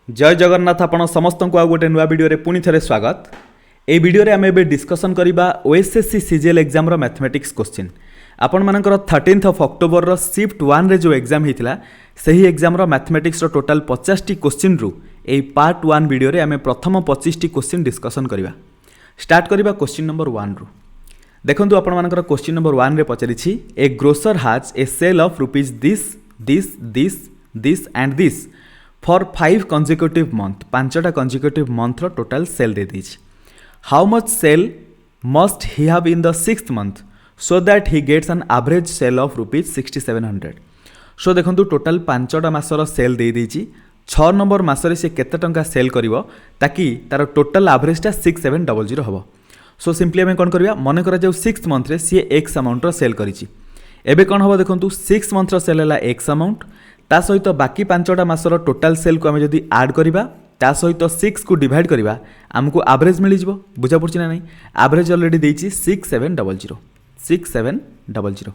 जय जगन्नाथ आपण समस्त को आ गोटे नुआ वीडियो पुणी थे स्वागत। ए वीडियो रे आम ए डिस्कसन करबा ओएसएससी सीजीएल एग्जाम रो मैथमेटिक्स क्वेश्चन आपण मानकर 13 अक्टोबर रो शिफ्ट 1 रे जो एग्जाम हेतिला सही एग्जाम रो मैथमेटिक्स रो टोटल 50 टी क्वेश्चन रु ए पार्ट 1 वीडियो रे आम प्रथम 25 टी क्वेश्चन डिस्कसन करबा। स्टार्ट करबा क्वेश्चन नंबर 1 रु। देखंतु आपण मानकर क्वेश्चन नंबर 1 रे पचरिछि a grocer has a sale of rupees this and this for 5 consecutive month 5टा कंसेक्यूटिव मंथ रो टोटल सेल दे दीछि। How much sale must he have in the 6th month so that he gets an average sale of rupees 6700। So देखंतु total 5टा मासर sale दे दीछि 6 नंबर मासरे से केते टंका सेल करिवो ताकि तार टोटल एवरेजटा 6700 हबो। सो सिंपली आम कौन करवा मन करा जाऊ 6th मंथ रे सी एक्स अमाउंट रो सेल करिछि। एबे कौन हबो देखंतु 6 मंथ रो सेल हला एक्स अमाउंट ता सहित बाकी 5टा मासर टोटल सेल को आम जदि ऐड करबा ता सहित 6 को डिवाइड करबा आमको एवरेज मिल जिवो। बुझा पड़छि ना नहीं? एवरेज ऑलरेडी देछि 6700।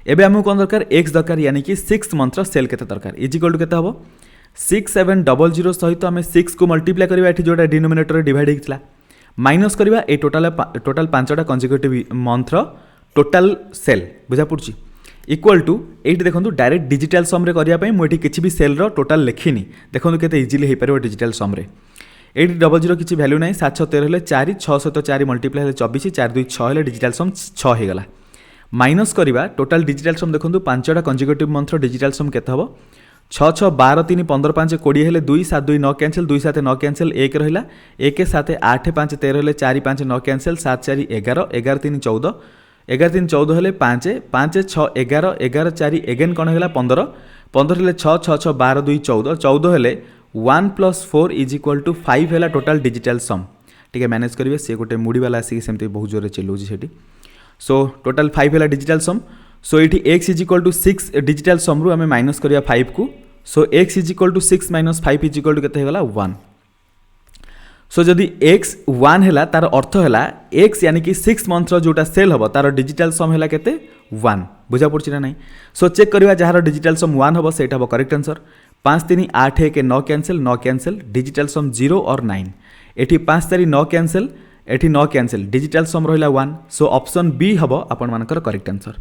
एबे हमको कौन दरकार एक्स दरकार यानी कि 6 मंथ रो सेल केते दरकार इज इक्वल टू केते हबो 6700 सहित आम 6 को मल्टीप्लाई करबा एठी जोटा डिनोमिनेटर रे डिवाइड हेतिला माइनस करबा ए टोटल 5टा कंसेक्यूटिव मंथ रो टोटल सेल। बुझा पड़छि इक्वल टू एठी देखंतु डायरेक्ट डिजिटल सम रे करिया पई मोठी किछि भी सेल रो टोटल लेखिनी देखंतु केते इजीली हे परबो डिजिटल सम रे। एठी 00 किछि वैल्यू नै 713 हेले 4 6 सहित 4 मल्टीप्लाई हेले 24 4 2 6 हेले डिजिटल सम 6 हे गला माइनस करबा टोटल डिजिटल सम देखंतु 5टा कंसेक्यूटिव मंथ रो डिजिटल सम केते हबो 6 6 12 3 15 5 20 हेले 2 7 2 9 कैंसिल 2 7 9 कैंसिल 1 रहिला 1 7 8 5 13 हेले 4 5 9 कैंसिल 7 4 11 11 3 14 11 3 14 हेले 5 5 6 11 11 4 एगेन कौन है 15 15 हेले 6 6 6 12 2 14 14 हेले 1 + 4 इज इक्वल टू 5 है टोटल डिजिटल सम। ठीक है मैनेज करेंगे सी गोटे मुड़ी वाला आसिक सेमती बहुत जोर चिल्लाऊँ से। सो टोटल 5 है डिजिटल सम। सो ये x is equal to 6 digital sum रु आम माइनस करिया 5 को। So x is equal to 6 - 5 is equal to केते हेगला 1। सो जदि x 1 है तार अर्थ है x यानी कि 6 मंथ रो जोटा सेल हम तार डिजिटल सम है केते 1। बुझा पड़छि ना नहीं? सो चेक करवा जहार डिजिटल सम 1 हम सेटा हम correct answer 5 3 8 1 9 cancel digital sum 0 और 9 एठी 5 4 9 कैंसिल एठी 9 कैंसिल डिजिटल सम रहिला 1। सो ऑप्शन बी हबो आपण मानकर करेक्ट आंसर।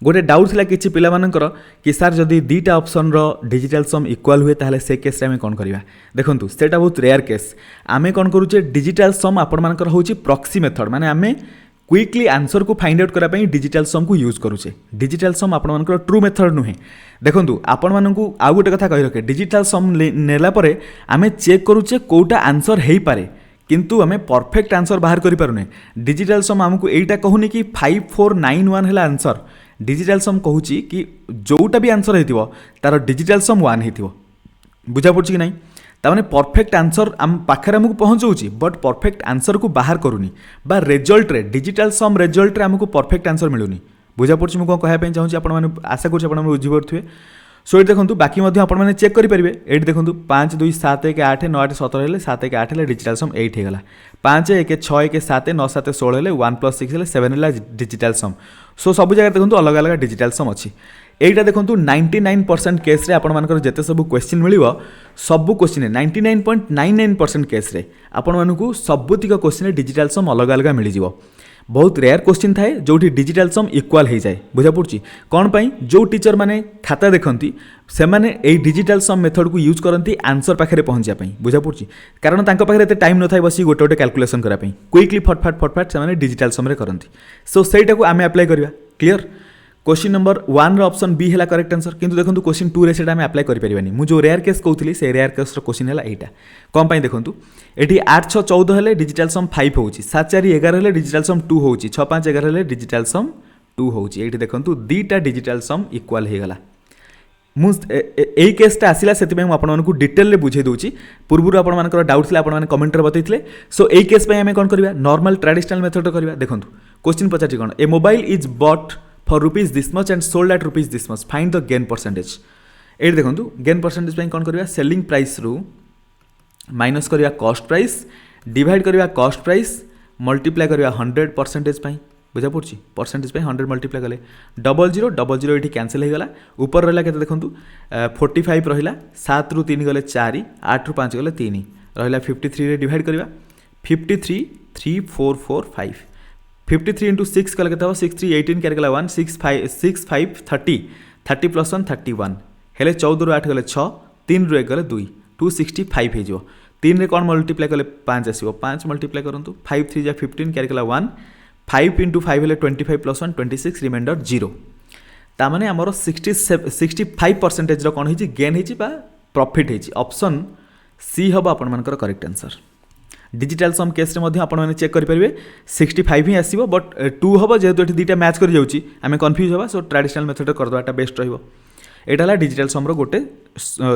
गोटे डाउट थिला किछि पिला मानकर कि सर जदि दीटा ऑप्शन रो डिजिटल सम इक्वल हुए ताहले से केस रे हम कोन करबा देखंतु सेटा बहुत रेयर केस आमे कोन करूचे डिजिटल सम आपण मानकर होची प्रॉक्सी मेथड माने आमे क्विकली आंसर को फाइंड आउट करा पई डिजिटल सम को यूज करूचे। डिजिटल सम आपण मानकर ट्रू मेथड नुहे। देखंतु आपण मानकू आ गोटे कथा कहि रखे डिजिटल सम नेला परे आमे चेक करूचे कोटा आंसर हेई पारे किंतु आमे परफेक्ट आंसर बाहर करि पारुने। डिजिटल सम हमकू एटा कहूनी कि 5491 हैला आंसर डिजिटल सम कहूची कि जोटा भी आंसर हेतिबो तार डिजिटल सम 1 हेतिबो। बुझा पड़छि कि नहीं? तामाने परफेक्ट आंसर आम पाखरे हमकू पहुंचौची बट परफेक्ट आंसर को बाहर करूनी बा रिजल्ट रे डिजिटल सम रिजल्ट रे हमकू परफेक्ट आंसर मिलुनी। बुझा पड़छि मु कोन कहया पई चाहूची आपण माने आशा करछि आपण बुझि परथुवे। सो ये देखो बाकी आपण मैंने चेक करेंगे ये देखो 5 2 7 1 8 9 8 17 हेले 7 1 8 हेले डिजिटल सम 8 होगा 5 1 6 1 7 9 7 16 हेले 1 + 6 हेले 7 हेला डिजिटल सम। सो सब जगह देखो अलग अलग डिजिटल सम अच्छी एटा देखो 99% केस रे आपण मानकर जेते सब क्वेश्चन मिलिवो सब क्वेश्चन 99.99% केस रे आपण मानकू सबुतिक क्वेश्चन डिजिटल सम अलग अलग मिल जिवो। बहुत रेयर क्वेश्चन थाए जो डिजिटल सम इक्वल हो जाए। बुझा पड़छि कौन पाई जो टीचर माने खाता देखती से माने ए डिजिटल सम मेथड को यूज करती आंसर पाखे पहुँचापी। बुझा पड़छि कारण तांको पाखे एते टाइम न थाए बसी गोटे गोटे कैलकुलेशन करा पई क्विकली फटफाट से डिजिटल सम रे करती। सो सेटा को आमे अप्लाई करबा। क्लियर? क्वेश्चन नंबर 1 रो ऑप्शन बी है करेक्ट आंसर किंतु देखंतु क्वेश्चन 2 रे सेटा आमे अप्लाई करि परिबानी। मु जो रेयर केस कहउथली से रेयर केस रो क्वेश्चन हैला एटा कोन पई देखंतु एठी 8 6 14 हेले डिजिटल सम 5 होउची 7 4 11 हेले डिजिटल सम 2 होउची 6 5 11 हेले डिजिटल सम 2 होउची। एठी देखंतु दीटा डिजिटल सम इक्वल हे गला। मु एई केसटा आसिला सेति पई आपण मानकू डिटेल रे बुझे दोची पूर्वरु आपण मानकर डाउट थिला आपण माने कमेंट रे बतैथिले। सो एई केस पई हमें कोन करबा नॉर्मल ट्रेडिशनल मेथड करबा। देखंतु क्वेश्चन पचाची कोन a mobile is bought for rupees this much and sold at rupees this much find the gain percentage. एठी देखंतु गेन परसेंटेज पई कोन करबा सेलिंग प्राइस रु माइनस करवा कॉस्ट प्राइस डिवाइड करवा कॉस्ट प्राइस मल्टीप्लाई करवा 100% पई। बुझा पड़ी परसेंटेज 100 मल्टीप्लाई कले डबल जीरो ये कैंसिल हो गला ऊपर रहा के देखूँ 45 रहा 7 रु 3 गले 4 8 रु 5 गले 3 रहा 53 रे डिवाइड करवा 53 3 4 4 5 53 इंटू 6 कले के 6 3 18 क्या गला 1 6 5 30 30 प्लस 1 31 हेले 14 रु 8 गले 6 3 रु 1 गले 2 265 हो 3 रे कौन मल्टीप्लाई कले 5 आसो 5 मल्टीप्लाई करूँ 5 3 जा 15 क्या गला 1 5 इंटू 5 हेले 25 प्लस 1 26 रिमाइंडर 0 तामाने आमर 65% कौन हो गेन हो प्रॉफिट हो ऑप्शन सी हम आपण correct answer digital sum case आपने चेक करेंगे 65 ही आसो बट 2 हम जेहेतु ये दुईटा मैच कर जाऊँगी आम कन्फ्यूज हाँ सो ट्रेडिशनल मेथड करदेटा बेस्ट रहा यहाँ डिजिटल सम रोटे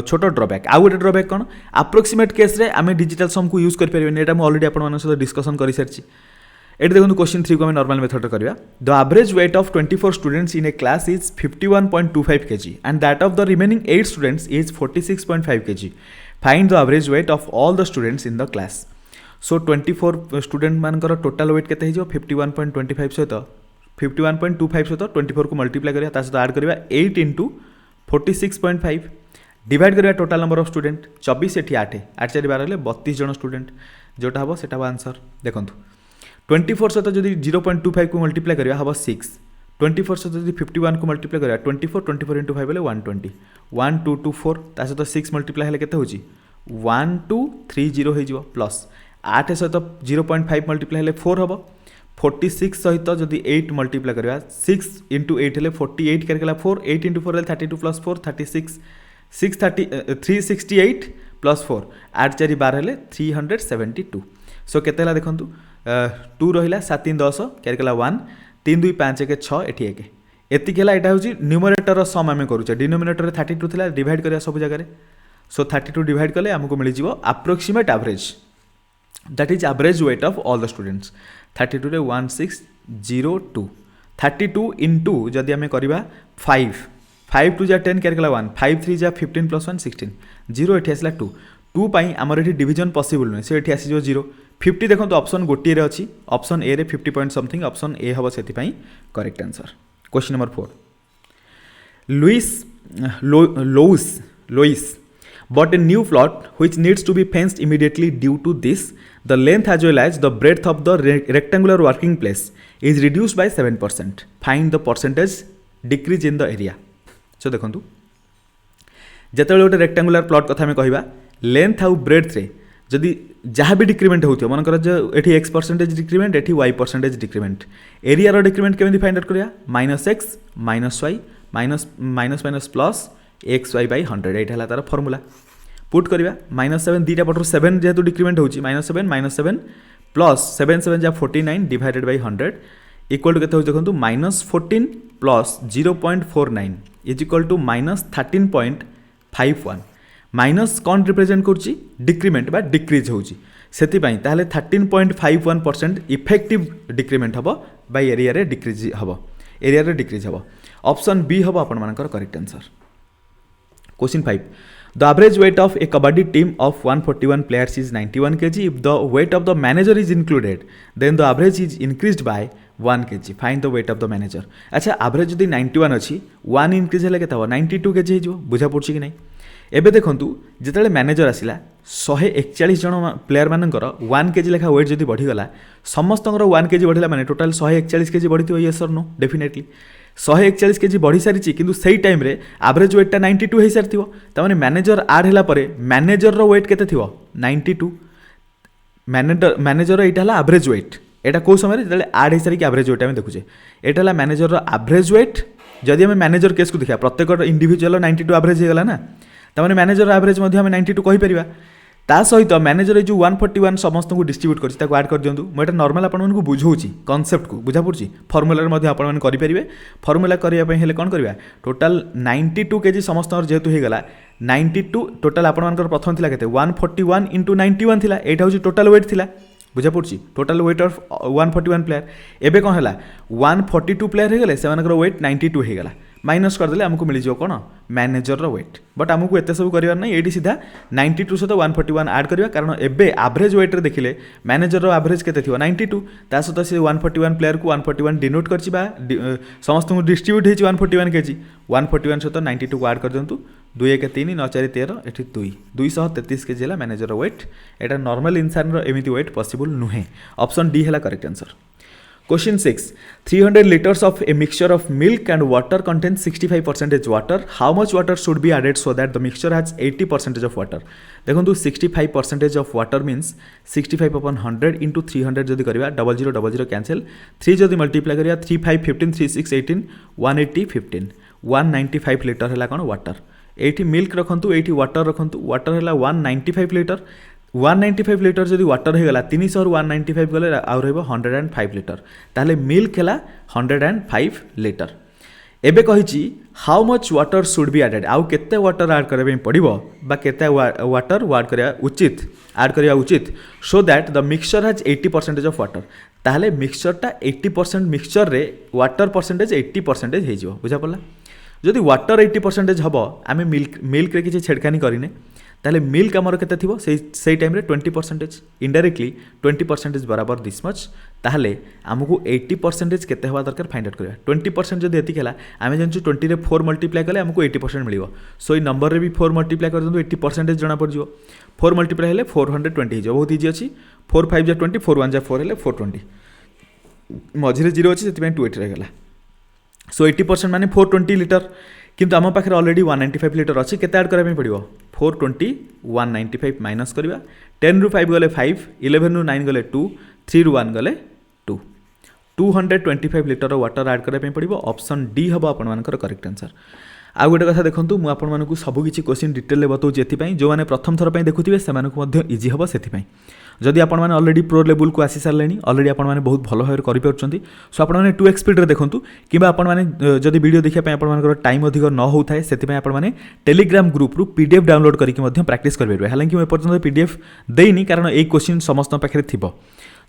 छोट ड्रबैक आउ गोटे ड्रबैक कौन अप्रोक्सीमेट केस रे आम डिजिटल सम को यूज करें यहाँ मुझे अलरेडी आप सहित डिस्कसन कर सारी ये देखो क्वेश्चन 3 को आम नॉर्मल मेथड करवा the average weight of 24 students in A class is 51.25 kg and that of the remaining 8 students is 46.5 kg find the average weight of all the students in the class so 24 student मानकर total wait केते हो 51.25 सहित 51.25 सहित 24 को multiply करिया सहित add करिया 8 into 46.5 divide करिया total number of student 24 eighty 8 8 4 12 32 जन स्टूडेंट जोटा हम सेटा आंसर देखो 24 सहित जब 0.25 को मल्टीप्लाई करिया हम 6 24 सहित जब 51 को मल्टीप्लाई करिया 24 इंटू 5 बोले 120 1224 ता सहित 6 मल्टीप्लाई हेले केते होची 1230 हो प्लस 8 सहित 0.5 मल्टीप्लाई हेले 4 हम 46 सहित जदि 8 मल्टीप्लाई करवा 6 इंटू 8 हेले 48 करके 4 8 इंटू 4 हेले 32 प्लस 4 36 368 प्लस 4 8 4 12 हेले 372 सो केते हला देखंतु 2 रहिला 7 3 10 क्या 1 3 2 5 1 6 एठी 1 एतिक हला एटा होची न्यूमरेटर सम आमे करूचे डिनोमिनेटर 32 थिला डिवाइड करिया सब जगह रे सो 32 डिवाइड कले हमको मिल जिवो approximate average that is average weight of all the students 32 रे 1602 32 इंटू जदि आम करवा 5 2 जा 10 क्या 1 5 3 जा 15 प्लस 1 16 0 ये आसला 2 2 पाई आमर ये डिविजन पॉसिबल नुहे सो ये आसीज 0 50 देखो ऑप्शन गोटे अच्छी ऑप्शन ए रे 50 पॉइंट समथिंग ऑप्शन ए हम से correct answer question number 4 Lois bought a new plot which needs to be fenced immediately due to this the length as well as the breadth of the rectangular working place is reduced by 7%. Find the percentage decrease in the area. So देखो जिते गोटे rectangular plot कथा आम कह length आउ breadth रे जदि जहाँ भी डिक्रिमेंट हो मनकर जो ये x% डिक्रिमेंट ये y% डिक्रिमेंट एरिया डिक्रिमेंट केमी फाइंड आउट करिया -x -y minus plus xy/100 ये तार फर्मूला पुट करवा -7 दीटा पटर 7 जेहेतु डिक्रिमेंट होची -7 प्लस 7 7 जा 49 डिवाइडेड बाय 100 इक्वल टू केते हो देखंतु -14 plus 0.49 is equal to -13.51 minus कौन रिप्रेजेंट करछि डिक्रिमेंट बा डिक्रीज होची सेति पई ताले 13.51% इफेक्टिव डिक्रिमेंट हबो बाय एरिया रे डिक्रीज हबो एरिया रे डिक्रीज हबो ऑप्शन बी हबो आपण मानकर correct answer question 5 The average weight of a kabaddi team of 141 players is 91 kg. If the weight of the manager is included, then the average is increased by 1 kg. Find the weight of the manager. अच्छा average जदि 91 अच्छी 1 increase हेले केता 92 kg हो बुझा पड़छि कि नहीं एबे देखंतु जेतेले मैनेजर आसिला 141 जन प्लेयर मानकर 1 kg लेखा वेट जदि बढ़ी गला समस्तଙ୍କର 1 kg बढ़िला माने टोटल 141 kg बढ़िथियो यस और नो डेफिनेटली 141 kg बढ़ी सारी किंतु सही टाइम रे एवरेज वेट 92 हो सारी तमाने मैनेजर आड हैला परे मैनेजर रो वेट केते थिवो 92 मैनेजर एटा हला एवरेज वेट एटा को समय रे आड हो सारी कि एवरेज वेट हम देखुचे एटा हला मैनेजर रो एवरेज वेट जदि हम मैनेजर केस को देखा प्रत्येक इंडिविजुअल 92 एवरेज हो गला ना तमाने मैनेजर एवरेज मध्य हम 92 कहि परिबा ता सहित मैनेजर जो 141 समस्त को डिस्ट्रीब्यूट करछि ताको ऐड कर दियंतु म एटा नॉर्मल आपन को बुझौछि कांसेप्ट को बुझा पड़छि फार्मूला मध्ये आपन मन करि परिबे फार्मूला करिया पय हेले कोन करबा टोटल 92 केजी समस्त जेहेतु हे गला 92 टोटल आपन मानकर प्रथम थिला केते 141 * 91 थिला एटा होछि टोटल वेट थिला बुझा पड़छि टोटल वेट ऑफ 141 प्लेयर एबे कोन हला 142 प्लेयर हे गले से मानकर वेट 92 हे गला माइनस करदे आमको मिल जाए कौन मैनेजर वेट बट आमको एत सब करार ना ये सीधा 92 सहित 141 आड करवा कारण एबे एवरेज वेट रे देखिले मैनेजर एवरेज केते थिबो 92 ता सहित से 141 प्लेयर को 141 डिनोट करछि बा समस्त को डिस्ट्रीब्यूट हेछि 141 केजी 141 सहित 92 को आड कर दियंतु 2 1 3 9 4 13 एठी 2 233 केजी है मैनेजर वेट एटा नॉर्मल इंसान रो एमिति वेट पॉसिबल नुहे ऑप्शन डी है correct answer Question 6. 300 liters of a mixture of milk and water contains 65% water. How much water should be added so that the mixture has 80% of water? देखो 65% of water means 65 upon 100 into 300 जदि करिवा 0000 cancel 3 जदि multiply करिवा 3 5 15 3 6 18 180 15 195 litre है कौन water एठी milk रखंतु एठी water रखंतु water है 195 litre 195 litre जदि water हो गला 300 रु 195 गले आउ रहबो 105 लिटर ताहले मिल्क है 105 लिटर एबे कहिछि how much water should be added आउ केते वाटर ऐड करबे पड़िबो बा केते वाटर ऐड करिया उचित सो that the mixture has 80% of water ताहले मिक्सचरटा 80% मिक्सचर रे वाटर परसेंटेज 80% हे जिवो बुझा पड़ला जदि वाटर 80% हबो आमे मिल्क रे किछि छेड़खानी करिने ताहले मिल्क आमर केते थिबो सेई टाइम रे 20% इनडायरेक्टली 20% बराबर दिस मच ताहले आमको 80% केते हवा दरकार फाइंड आउट करबा 20% जदि एति केला आमे जानछु 20 रे 4 मल्टीप्लाई कले आमको 80% मिलिबो सो ई नंबर रे भी 4 मल्टीप्लाई कर दंतु 80% जणा पड़ जिवो 4 मल्टीप्लाई हेले 420 हे जो बहुत इजी अछि 4 5 जा 20 4 1 जा 4 हेले 420 मझिरे 0 अछि सेति 280 रे गेला सो 80% माने 420 लिटर किंतु आम पाखे ऑलरेडी 195 लिटर अच्छी केते ऐड करबा पड़िबो 420 195 माइनस करबा 10 रु 5 गले 5 11 रु 9 गले 2 3 रु 1 गले 2 225 लिटर वाटर ऐड करबा पड़िबो ऑप्शन डी हबो आपन मानकर करेक्ट आंसर आ गोटे कथा देखंतु मु आपन मानकु सब किछि क्वेश्चन डिटेल ले बताउछि एथि पई जो माने प्रथम थर पई देखुथिबे से मानकु मध्य इजी हबो सेथि पई जदि आपण माने ऑलरेडी प्रो लेवल को आसी सारलेनी ऑलरेडी आपण माने बहुत भलो भाबरे करि परछंती सो आपण माने 2x स्पीड रे देखंतु किबा आपण माने जदि वीडियो देखिया पई आपण मानकर टाइम अधिक न होउथाय सेति पई आपण माने टेलीग्राम ग्रुप रु पीडीएफ डाउनलोड करिकि मध्य प्रैक्टिस करबे हालांकि मैं पर्यंत पीडीएफ देइनी कारण ए क्वेश्चन समस्त पाखरे थिबो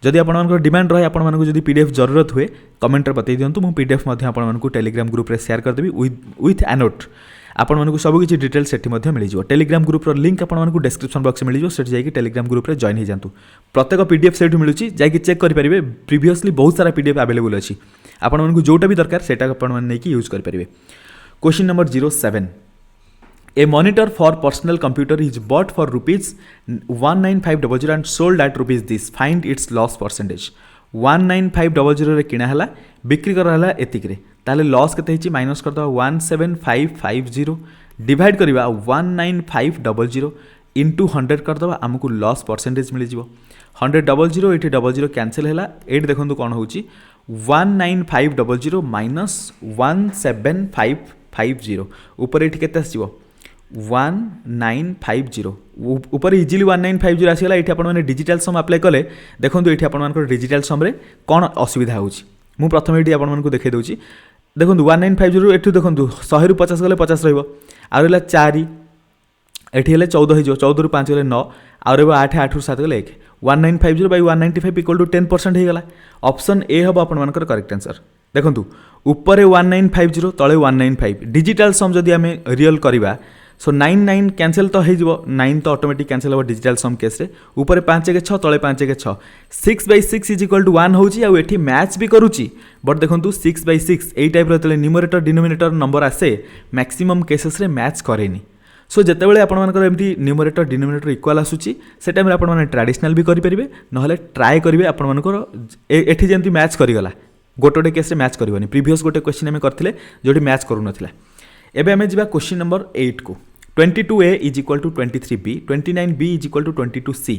जदि आपण मानकर डिमांड रहे आपण मानकु जदि पीडीएफ जरूरत हुए कमेंट रे बतै दियंतु मु पीडीएफ मध्य आपण मानकु टेलीग्राम ग्रुप रे शेयर कर देबी विथ एनोट आपण मानकु सब किछि डिटेल सेठी मध्य मिलि जिवो टेलीग्राम ग्रुप रो लिंक आपण मानकु डिस्क्रिप्शन बॉक्स में मिलि जिवो सेठी जाई कि टेलीग्राम ग्रुप रे जॉइन हे जानतु प्रत्येक पीडीएफ सेठी मिलुची जाई कि चेक करि परिबे प्रीवियसली बहुत सारा पीडीएफ अवेलेबल अछि आपण मानकु जोटा भी दरकार सेटा आपण मान नै कि यूज करि परिबे question number 07 A monitor for personal computer is bought for rupees 19500 and sold at rupees this. Find its loss percentage. 19500 रे किना हला बिक्री कर हला एतिक रे ताले लॉस केते हिची माइनस कर दो 17550 डिवाइड करबा 19500 इनटू 100 कर दबा हमकु लॉस परसेंटेज मिल जिवो 100 एठी 00 कैंसिल हला एट देखंतु कोन होउची 19500 माइनस 17550 ऊपर एठी केते आसीबो 1950 ऊपर इजिली 1950 आसीगला ये आपण मैंने डिजिटल सम अप्लाई कले देखो ये आप डिजिटल सम कौन असुविधा होची मु प्रथम ये आपको देखे दूसरी देखो 1950 एठू देखो 100 रु 50 गले 50 रहा आउ रहा 4 एटी 14 हो 14 रु 5 गले 9 आउ रहा 8 8 रु 7 गले 1 1950 by 195 इक्वल टू 10% हो गला ऑप्शन ए हम आपंकर करेक्ट आंसर देखो ऊपर 1950 तले 195 डिजिटल सम जदि आम रियल करवा सो 99 कैंसिल तो हो 9 तो ऑटोमेटिक कैंसिल हम डिजिटल सम केस रे ऊपर 5 के 6 तले 5 के 6 6 by 6 इज इक्वल टू 1 होची आ एठी मैच भी करूची बट देखंतु 6 by 6 एई टाइप रे तले न्यूमरेटर डिनोमिनेटर नंबर आसे मैक्सिमम केसेस रे मैच करेनी सो जेतेबेले आपण मानकर एमती न्यूमरेटर डिनोमिनेटर इक्वल आसुची से टाइम रे आपण माने ट्रेडिशनल भी करि परिबे नहले ट्राई करिवे आपण मानकर एठी जेंती मैच करिगला गोटोटे केस रे मैच करबनी प्रीवियस गोटे क्वेश्चन हमें करथिले जोटी मैच करू नथिला एबे हमें जिबा क्वेश्चन नंबर 8 को 22a is equal to 23b 29b is equal to 22c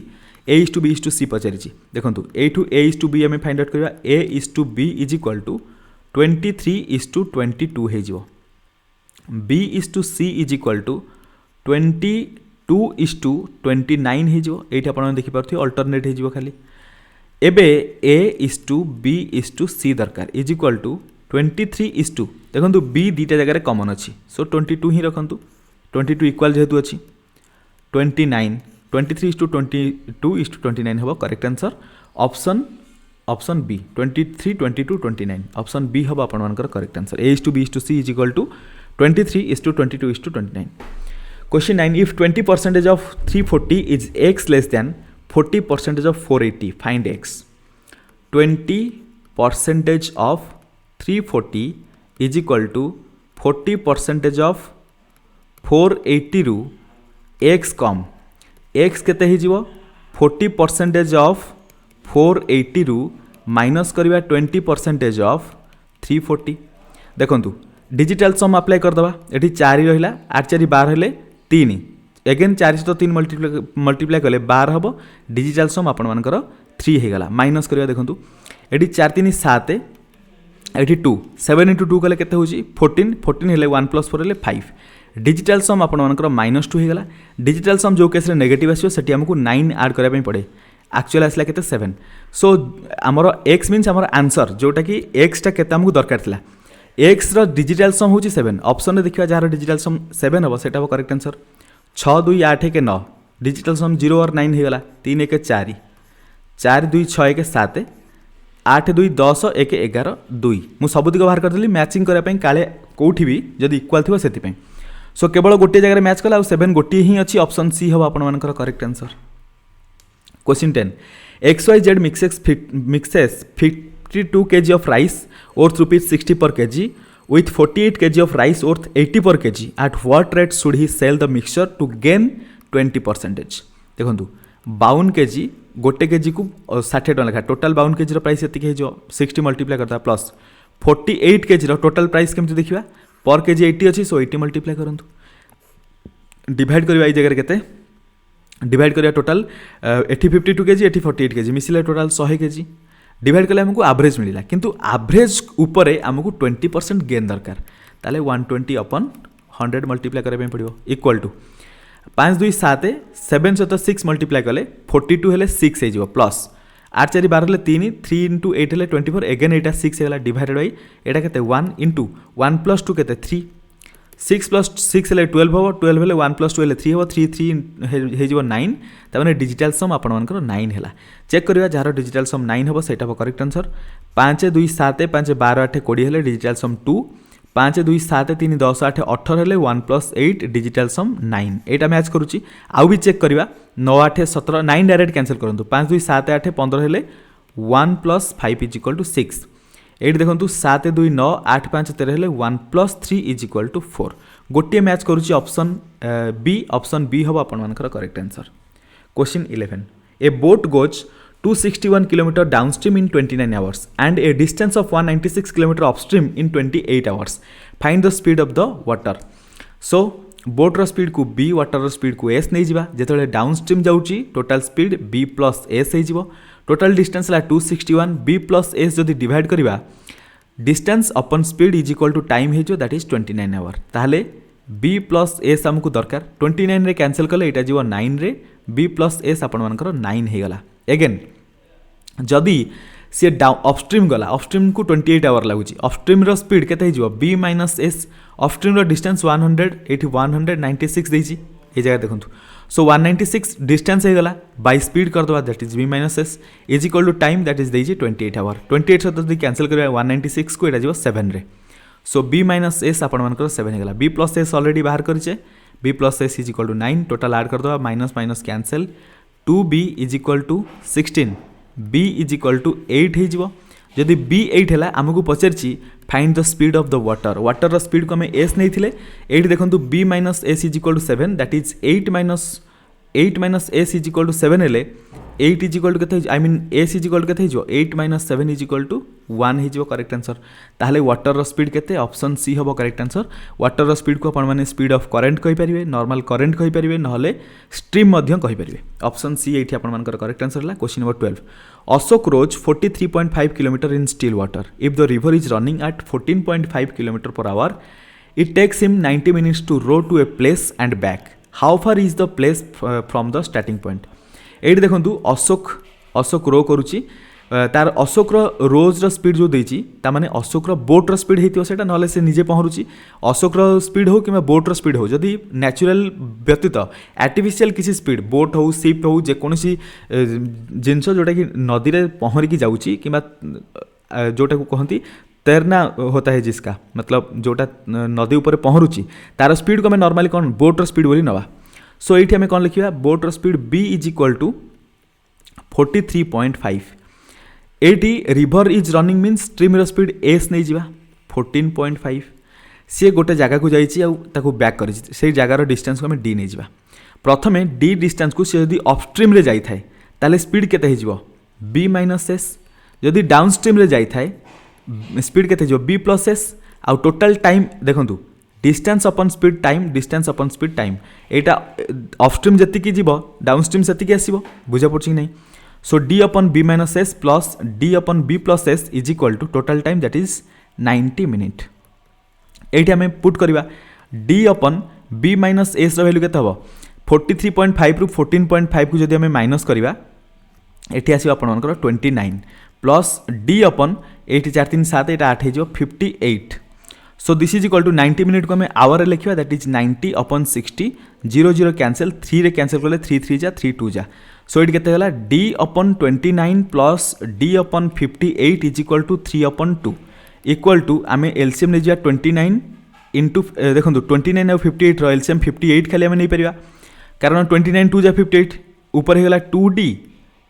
a is to b is to c पचारिछि देखंतु a to a is to b हमें फाइंड आउट करबा a is to b is equal to 23 is to 22 हे जिवो b is to c is equal to 22 is to 29 हे जिवो एठी आपण देखि परथि अल्टरनेट हे जिवो खाली एबे a is to b is to c दरकार is equal to 23 is to देखंतु b दीटा जगह रे कॉमन अछि सो 22 ही रखंतु 22 इक्वल जेहेतु अच्छी 29 23 इज टू 22 इज टू 29 हम correct answer option option B 23 22 29 ऑप्शन बी हम आपण correct answer A is to B is to C is equal to 23:22:29 question 9 if 20% of 340 is x less than 40% of 480 find x 20% of 340 is equal to 40% of 480 रु x कम x केते ही जीवो 40% of 480 रु minus करवा 20% of 340 देखंतु digital sum apply करदबा एठी 4 रहिला 8 4 12 हेले 3 again 4 सहित 3 मल्टीप्लाई कले 12 हबो डिजिटल सम आपण मानकर 3 हे गला माइनस करवा देखंतु एठी 4 3 7 एठी 2 7 into 2 कले केते होची 14 14 हेले 1 + 4 हेले 5 डिजिटल सम आपण मानकर -2 हे गला डिजिटल सम जो केस रे नेगेटिव आसीयो सेठी हमकु 9 ऐड करबा पई पड़े एक्चुअल आसला केते 7 सो आमर x मीन्स आमर आंसर जोटा कि x टा केते हमकु दरकार थिला x रो डिजिटल सम होची 7 ऑप्शन रे देखिबा जार डिजिटल सम 7 हबो सेटा हो करेक्ट आंसर 6 2 8 1 9 डिजिटल सम 0 और 9 हे गला 3 1 4 4 2 6 1 7 8 2 10 1 11 2 मु सबुदिक बाहर कर देली मैचिंग करै पई काले कोठी भी जदी इक्वल थिबो सेति पई सो केवल गोटे जगह मैच कला 7 गोटे ही अच्छी ऑप्शन सी हम आपण correct answer question 10 XYZ mixes 52 kg of rice worth rupees 60 per kg with 48 kg of rice worth 80 per kg at what rate should he sell the mixture to gain 20% देखो 52 kg गोटे KG को 60 टका लेखा total 52 KG price ये 60 multiply करता plus 48 KG total price केमती देखा पर केजी 80 अच्छी सो 80 मल्टीप्लाई करूँ डिवाइड करवा जगह केते डिवाइड करिया टोटाल एटी 52 केजी एटी 48 केजी मिसिले टोटाल 100 केजी डिवाइड कले हमको एवरेज मिला किंतु एवरेज उपरे हमको 20% गेन दरकार ताले 120 अपन 100 मल्टीप्लाई करबे पड़िबो इक्वल टू 5 2 7 7 सहित 6 मल्टीप्लाई कले 42 हेले 6 हो प्लस 8 4 12 हेले 3 3 into 8 हेले 24 again Etah 6 Hella divided by एटा केते 1 into 1 + 2 केते 3 6 + 6 हेले 12 हो 12 हेले 1 + 2 हेले 3 हो 3 3 हे जीवो 9 ताने डिजिटल सम आपण मानकर 9 हेला चेक करबा जार डिजिटल सम 9 हो सेटा हो करेक्ट आंसर 5 2 7 5 12 8 20 हेले डिजिटल सम 2 5 2 7 3 10 8 18 हेले 1 + 8 डिजिटल सम 9 एटा मैच करूची आउ भी चेक करबा 9 8 17 9 डायरेक्ट कैंसिल करंतु 5 2 7 8 15 हेले 1 + 5 = 6 एट देखो 7 2 9 8 5 13 हेले 1 + 3 = 4 गोटे मैच करूची ऑप्शन बी हम आपण मानकर correct answer question 11 A boat goes 261 km downstream in 29 hours and a distance of 196 km upstream in 28 hours. Find the speed of the water. So, boat रो स्पीड को b, water रो speed को s नहीं जिबा जेतले downstream जाउची total speed b + s हे जिवो टोटल डिस्टेंस ला 261 b + s जदी डिवाइड करिबा distance upon speed is equal to time हे जो दैट इज 29 आवर ताहले b + s हमकु दरकार 29 रे कैंसिल कले एटा जिवो 9 रे b + s आपण मानकर 9 हे गला एगेन जदि सी अपस्ट्रीम गला अपस्ट्रीम को 28 आवर लगुच अपस्ट्रीम रो स्पीड केते हिजो b - s अपस्ट्रीम रो डिस्टेंस 100 एठी 196 देछि ए जगह देखंतु सो 196 डिस्टेंस हे गला बाय स्पीड कर दवा that is b - s is equal to time that is देछि 28 आवर 28 सहित जदि कैंसिल करबा 196 को एटा जिवो 7 रे सो b - s आपण मानकर 7 हे गला b + s ऑलरेडी बाहर करिचे b + s is equal to 9 total add कर दवा minus minus cancel 2b is equal to 16 b is equal to 8 हो जिवो जदि b 8 हैला हमकु पचरची find the speed of the water water रो स्पीड को हमें s नहीं थिले 8 देखंतु b - s is equal to 7 that is 8 - s is equal to 7 हेले 8 इज इक्वल टू केते I mean s is equal to केते हिजो 8 - 7 इज इक्वल टू 1 हिजो करेक्ट आंसर ताहले वाटर रो स्पीड केते ऑप्शन सी हबो करेक्ट आंसर वाटर रो स्पीड को आपण माने स्पीड ऑफ करंट कहि परिबे नॉर्मल करंट कहि परिबे नहले स्ट्रीम मध्यम कहि परिबे ऑप्शन सी एठी आपण मानकर correct answer La question number 12 Ashok rows 43.5 km in still water. If the river is running at 14.5 km per hour, it takes him 90 minutes to row to a place and back. How far is the place from the starting point? एठी देखंतु अशोक रो करूची तार अशोकर रोज speed जो देती ताने अशोकर बोट्र speed होता ना से निजे पहरुची अशोकर स्पीड हो कि बोट्र स्पीड हो जदि नेचुरल व्यतीत आर्टिफिशियल किसी स्पीड बोट हो सिप हो जेकोसी जिनस जोटा कि नदी में पहरिकी जाऊँगी कि जोटा को कहती तैरना होता है जिसका मतलब जोटा नदी उपर पहरुची तार स्पीड को आम नॉर्मली कौन बोट्र स्पीड बोली नवा सो ये आम कौन लिखा बोट्र speed b is equal to 43.5 एटी river is running mean stream speed S नहीं जा 14.5 सी गोटे जगह को जाइए बैक कर जगार डिस्टेंस को आम डी नहीं जा प्रथम डी डिस्टेंस को सी यदि अपस्ट्रीम जाए ताले स्पीड केते हो बी माइनस एस जदि डाउनस्ट्रीम जाए स्पीड केते हो बी प्लस एस आउ टोटल टाइम देखूँ डिस्टेंस अपन स्पीड टाइम डिस्टेंस अपन स्पीड टाइम यहाँ अपस्ट्रीम जी जीव डाउनस्ट्रीम से आसो बुझा पड़ी कि नहीं so D upon B minus S plus D upon B plus S is equal to total time that is 90 minute ये आम पुट करवा D upon B minus S रैल्यू के 43.5 रु 14.5 को जब आम माइनस करवा ये आसो आपर 29 प्लस डी अपन ये 4 3 7 यहाँ 8 हो 58 so this is equal to 90 minute को आम आवर लिखा दैट इज 90 अपन 60 0 0 कैंसल 3 रे कैंसल कले 3 3 जा 3 2 जा सो ये के d upon 29 plus D upon 58 is equal to 3 upon 2 equal to आम एलसीएम नहीं जा 29 इंटू देखो 29 और 58 एलसीएम 58 खाली आम नहीं पार कारण 29 2 जा 58 ऊपर होगा 2d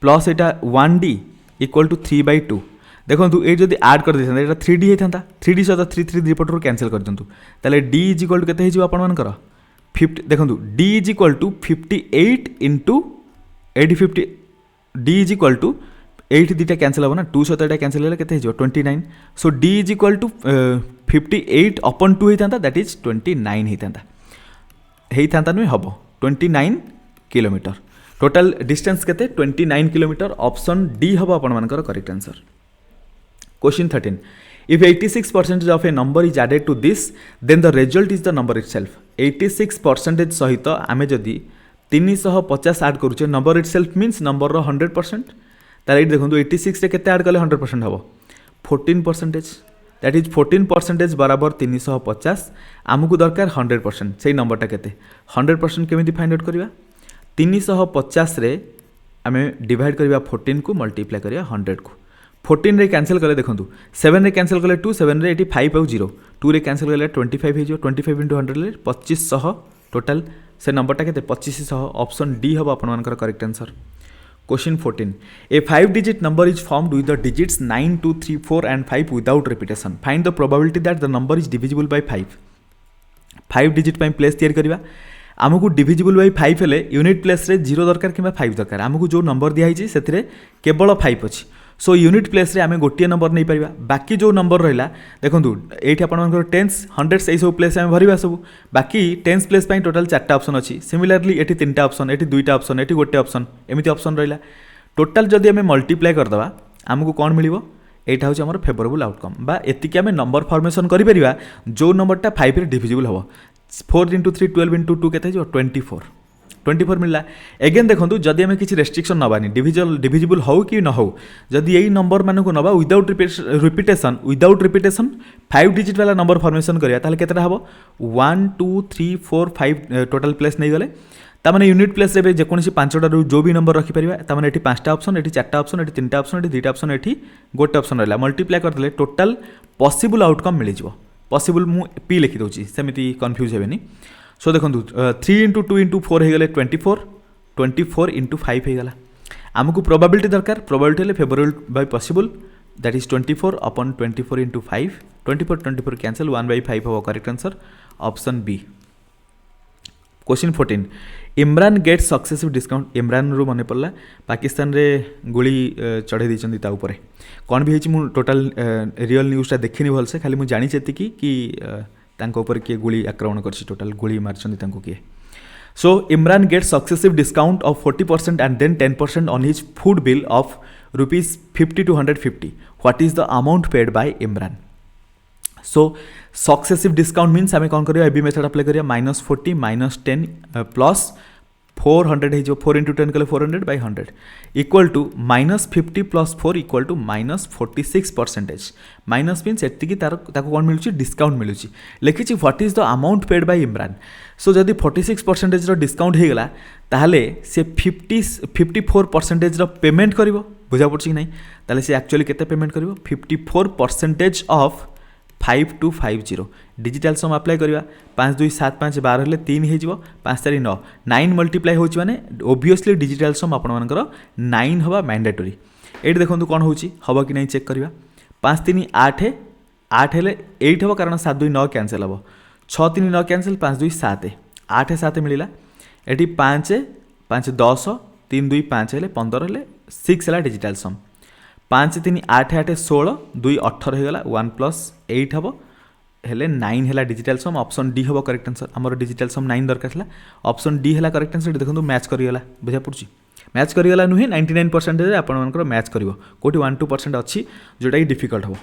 प्लस यहाँ 1d इक्वल टू 3/2 देखो ये जब आड कर देता यहाँ 3d होता 3d सहित 3 3 रिपोर्टर कैंसल कर दिंतु ताले d इज इक्वल टू के आपर 50 देखो d is equal to 58 into 50 d is equal to 8 दुटा कैंसल हम ना 2 सहित यहाँ कैंसल होगा के 29 सो d इज इक्वल टू 58 अपन 2 होता दैट इज 29 होता नुहे हम 29 किलोमीटर टोटल डिस्टेंस केते 29 किलोमीटर ऑप्शन डी हम आपर correct answer question 13 if 86% of a number is added to this then the result is the number itself 86% सहित आम जदि 350 आड करुचे नंबर इटसेल्फ मीन्स नंबर 100% तार ये देखो 86 के आड कले 100% हम 14% दैट इज 14% बराबर 350 आमको दरकार 100% से नंबरटा के 100% केमी फाइंड आउट करवा 350 रे आम डिवाइड करवा 14 को मल्टीप्लाई करवा 100 को 14 रे कैंसल कले देखो 7 रे कैंसल कले 2 7 रे 5 आउ 0 2 रे कैंसल कले 25 हो 25 इंटू 100 ले 2500 टोटाल से नंबरटा के 2500 ऑप्शन डी हम आपर correct answer question 14 a 5 digit number is formed with the digits 9 2 3 4 and 5 without repetition find the probability that the number is divisible by 5 digit place तैयारी करवा आमको डिविजिबल बाय 5 हेले unit place रे 0 दरकार कि 5 दरकार आमको जो नंबर दिखाई से केवल 5 अच्छी सो यूनिट प्लेस रे आम गोटे नंबर नहीं पारिबा बाकी जो नंबर रहा देखो ये आपर टेन्स हंड्रेड्स यही सब प्लेस आम भरवा सब बाकी टेन्स प्लेस टोटाल 4टा ऑप्शन अच्छी सिमिलरली ये 3टा ऑप्शन ये 2टा ऑप्शन ये गोटे ऑप्शन एमती ऑप्शन रहा टोटाल जदि आम मल्टीप्लाई करदे आमको कौन मिल यहाँ हूँ आम फेवरेबल आउटकम बा एतिक आम नंबर फॉर्मेशन करिपरिबा जो नंबरटा 5 रे डिविजिबल हम 4 इंटू 3 12 इंटू 2 के 24 मिलला एगेन देखो जदि आम किसी रेस्ट्रिक्शन नबानी डिविजिबल हो कि न हो जदि यही नंबर मानक नवा विदाउट रिपीटेशन 5 डिजिट वाला नंबर फॉर्मेशन करिया ताले केतेटा हबो 1 2 3 4 5 टोटल प्लेस नहीं गले तामाने यूनिट प्लेस रे जेकोसी 5टा जो भी नंबर रखि परिबा तामाने एठी 5टा ऑप्शन एठी 4टा ऑप्शन एठी 3टा ऑप्शन एठी 2टा ऑप्शन एठी गोटे ऑप्शन रहला मल्टीप्लाई करदेले टोटल पॉसिबल आउटकम मिल जिवो पॉसिबल मु पी लिखि दोची सेमिति कंफ्यूज हेबेनी सो देखो 3 इंटू 2 इंटू 4 हो गले 24 इंटू 5 हो गला आमको प्रोबेबिलिटी दरकार प्रोबेबिलिटी हेले favourable by possible that is 24 upon 24 into 5 24 cancel 1/5 हम correct answer option B question 14 Imran get successive discount Imran रू मन पड़ा पाकिस्तान रे गोली चढ़े देती ता ऊपर कौन भी है टोटाल रियल न्यूज़टा देखनी भलसे खाली मुझे जानी एतिकी कि ऊपर किए गोली आक्रमण कर टोटाल गोली मार्चंती किए so Imran get successive discount of 40% and then 10% on his food bill of ₹50 to 150 what is the amount paid by Imran so successive discount means आम कौन करिया एबी मेथड अप्लाई करिया -40 -10 प्लस 400 हो 4 इंटू 10 कले 400 by 100 equal to -50 plus 4 equal to -46%। Minus means एतिकी ताको कौन मिलूँ डिस्काउंट मिलूँ लिखी what is the amount paid by Imran. So जदि 46% डिस्काउंट होगला ताहले से 54% पेमेंट कर बुझा पड़ी कि नहीं ताले से एक्चुअली केते पेमेंट कर 54% ऑफ 5250 डिजिटल सम अप्लाई करवा 5 2 7 5 12 हेल्ले 3 हो 5 4 9 9 मल्टीप्लाई हो ओबियसली डिजिटल सम आपंकर 9 हवा मैंडेटोरी। ये देखो कौन हो कि नहीं चेक करवा 5 3 8 8 हेल्ले 8 हम कारण 7 2 9 कैंसल हम 6 3 9 कैंसल 5 2 7 8 7 मिलला ये 5 5 10 3 2 5 हेल्ले 15 हेल्ले 6 है डिजिटल सम 5 3 8 8 16 2 18 होगा 1 प्लस 8 हम हेले 9 है डिजिटल सम ऑप्शन डी हम करेक्ट आंसर आमर डिजिटल सम 9 दरकार था ऑप्शन डी है करेक्ट आंसर देखो मैच करीगला बुझा पड़ी मैच करीगला नुहे 99% आपर मैच कर कौटी 1-2% अच्छी जोटा कि डिफिकल्ट हम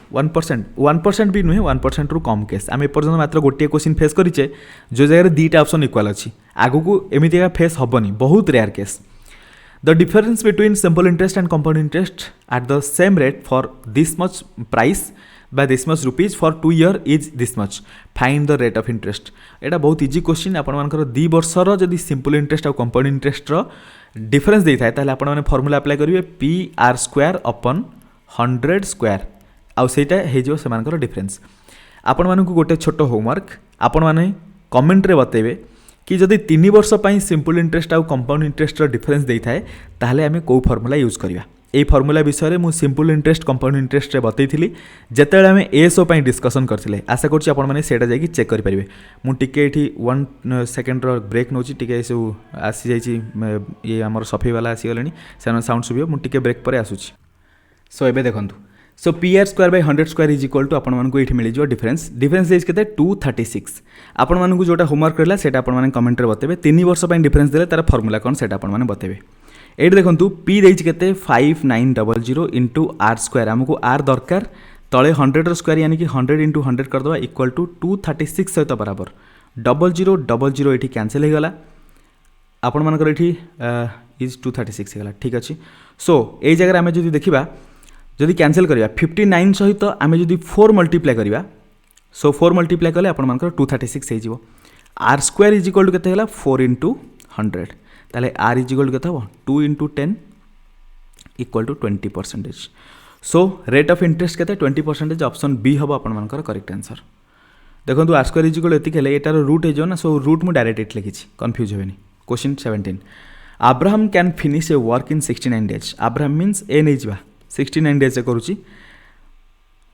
1% भी नुहे 1% रु कम केस आम एपर्तन मात्र गोटे क्वेश्चन फेस करेचे जो जगह दुईटा ऑप्शन इक्वल अच्छी आगू को एमती फेस हेनी बहुत rare case. The difference between simple interest and compound interest at the same rate for this much price by this much rupees for 2 year is this much. Find the rate of interest. एटा बहुत easy question आपण मानकर 2 वर्षर जदि simple interest और compound interest रो difference देता है ताले आपण माने फार्मूला अप्लाई करिवे PR² अपन 100 स्क्वायर आउ सेटा हे जो से मानकर डिफरेंस। आपण मानकु गोटे छोटो होमवर्क आपण माने कमेंट रे बतेबे कि जदि 3 वर्ष सिंपल इंटरेस्ट आउ कंपाउंड इंटरेस्ट डिफरेंस देता है ताहले आमे को फॉर्मूला यूज करिया। ए फॉर्मूला विषय में सिंपल इंटरेस्ट कंपाउंड इंटरेस्ट रे बतैथिली जेतेबेले आमे एसओ पई डिस्कशन करथिले आशा करछि आपण माने सेटा जाई चेक करि परिबे। मु टिके एठी 1 सेकंड रो ब्रेक नोची टिके सो आसी जाईची ये हमर सफे वाला आसी गलेनी सेन साउंड सुबियो मु टिके ब्रेक परे आसुछि। सो एबे देखंतु so PR² by 100 square is equal to आपण मानकु एठी मिली जो डिफरेंस देइस केते 236 आपण मानकु जोटा होमवर्क करला सेटा आपण माने कमेंट रे बतेबे 3 वर्ष पई डिफरेंस देले तार फार्मूला कोन सेटा आपण माने बतेबे। एठी देखंतु P देइच केते 5900 इनटू R² हमकु R दरकार तळे 100 रो स्क्वायर यानी कि 100 इनटू 100 कर दबा इक्वल टू 236 सहित बराबर 0000 एठी कैंसिल हे गला आपण मानकर एठी इज 236 हे गला ठीक अछि। सो ए जगह हमें जदि देखिबा जदि कैंसिल करिया 59 सहित आमे जदि 4 मल्टीप्लाई करिया सो 4 मल्टीप्लाई कले आपण मानकर 236 हे जिवो R² इज इक्वल टू केते हला 4 इनटू 100 ताले R इज इक्वल टू केते हो 2 into 10 equal to 20%। So rate of interest केते 20% ऑप्शन बी हबो आपण मानकर करेक्ट आंसर। देखंतु R² इज इक्वल एति केले एटार रूट हे जो ना सो रूट मु डायरेक्ट एट लिखिछि कंफ्यूज हेबेनी। Question 17 Abraham can finish a work in 69 days Abraham means A नै जिबा 69 डेज करुच्ची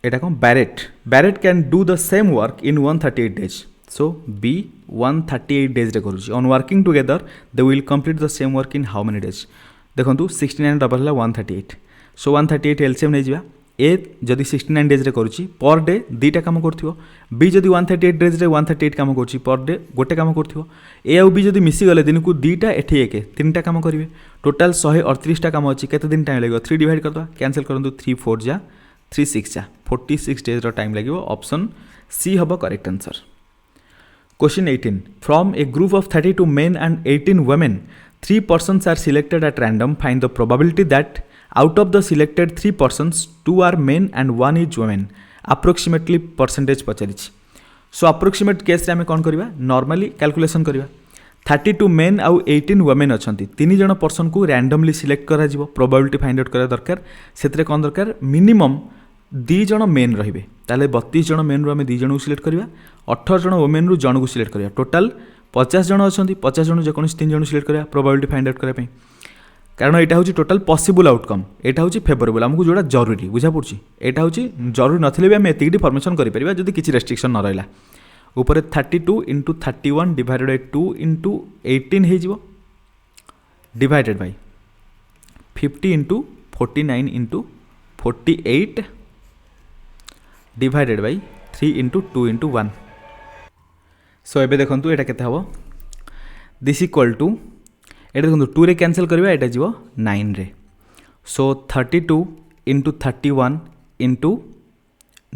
एटा कौन Barrett can do the same work in 138 days so B 138 days करुच्ची on working together they will complete the same work in how many days देखो 69 double है 138 सो 138 LCM नहीं जा ए जदि 69 डेज करुच्ची पर डे दुईटा कम कर बी जदि 138 डेज 138 कम कर पर डे गोटे कम कर ए आउ बी जदि मिसीगले दिन को दुईटा एठी एक 3टा कम करेंगे टोटाल 138टा कम अच्छी केते दिन टाइम लगे 3 डिवाइड करदे कैंसिल करंतु 3 4 जा 3 6 जा 46 डेज रो टाइम लगे ऑप्शन सी हबो correct answer. Question 18 from a group of 32 men and 18 women 3 persons are selected at random find the probability that out of the selected 3 persons 2 are men and 1 is women approximately percentage पचारिछि। So approximate case रे आमे कोन करबा normally calculation करबा 32 main आउ 18 women अछंती 3 जण person को randomly select करा जिवो प्रोबेबिलिटी फाइंड आउट करा दरकार सेतरे कोन दरकार मिनिमम 2 जण मेन रहिबे ताले 32 जण मेन रु आमे 2 जण को सिलेक्ट करबा 18 जण वुमेन रु जण को सिलेक्ट करबा टोटल 50 जण अछंती 50 जण जे कोन 3 जण सिलेक्ट करबा प्रोबेबिलिटी फाइंड आउट करा पे कारण एटा होची टोटल पॉसिबल आउटकम एटा होची फेवरेबल हमकु जोडा जरूरी बुझा पड़ची एटा होची जरूरी नथिले भी हम एतिकी फॉर्मेशन करि परिबा जदी किछि रेस्ट्रिक्शन न रहला ऊपर 32 इंटू 31 डिवाइडेड बाय 2 इंटू 18 हे जिवो divided by 50 into 49 into 48 divided by 3 into 2 into 1 सो एबे देखंतु एटा केते हबो दिस इक्वल टू एटा देखंतु 2 रे कैंसिल करबा एटा जिवो 9 रे सो 32 इंटू 31 इंटू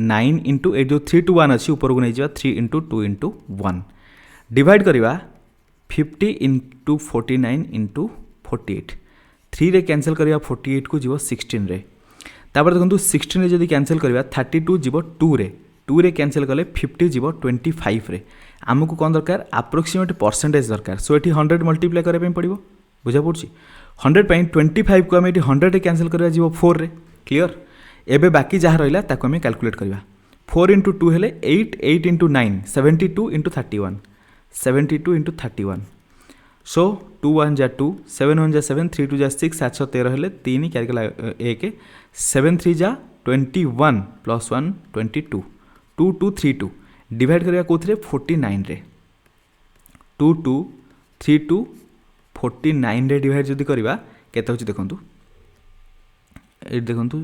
9 इंटू ए जो 3 to 1 अच्छी ऊपर को नहीं जा 3 इंटू 2 इंटू 1 डिवाइड करवा 50 इंटू 49 इंटू 48 3 रे कैंसल करिया 48 को जीव 16 रे तापर देखो 16 रे जदि कैंसल करिया 32 जीव 2 रे 2 रे कैंसल कले 50 जीव 25 रे आमको कौन दरकार अप्रोक्सीमेट परसेंटेज दरकार सो ये 100 मल्टीप्लाई करने पड़ो बुझा पड़ी 100 पाई 25 को आम ये 100 रे कैंसल करिया जीव 4 रे क्लियर एबे बाकी जहाँ रहा ताको आम कैलकुलेट करवा 4 इंटू 2 हेले 8 8 इंटू 9 72 इंटू 31 72 इंटू 31 सो 2 1 जा 2 7 1 जा 7 3 2 जा 6 7 6 13 हेले 3 क्या एक 7 3 जा 21 प्लस 1 22 2 2 3 2 डिवाइड करिया कोथरे 49 रे 2 2 3 2 49 रे डिवाइड जदि करवा केते होची देखंतु ए देखंतु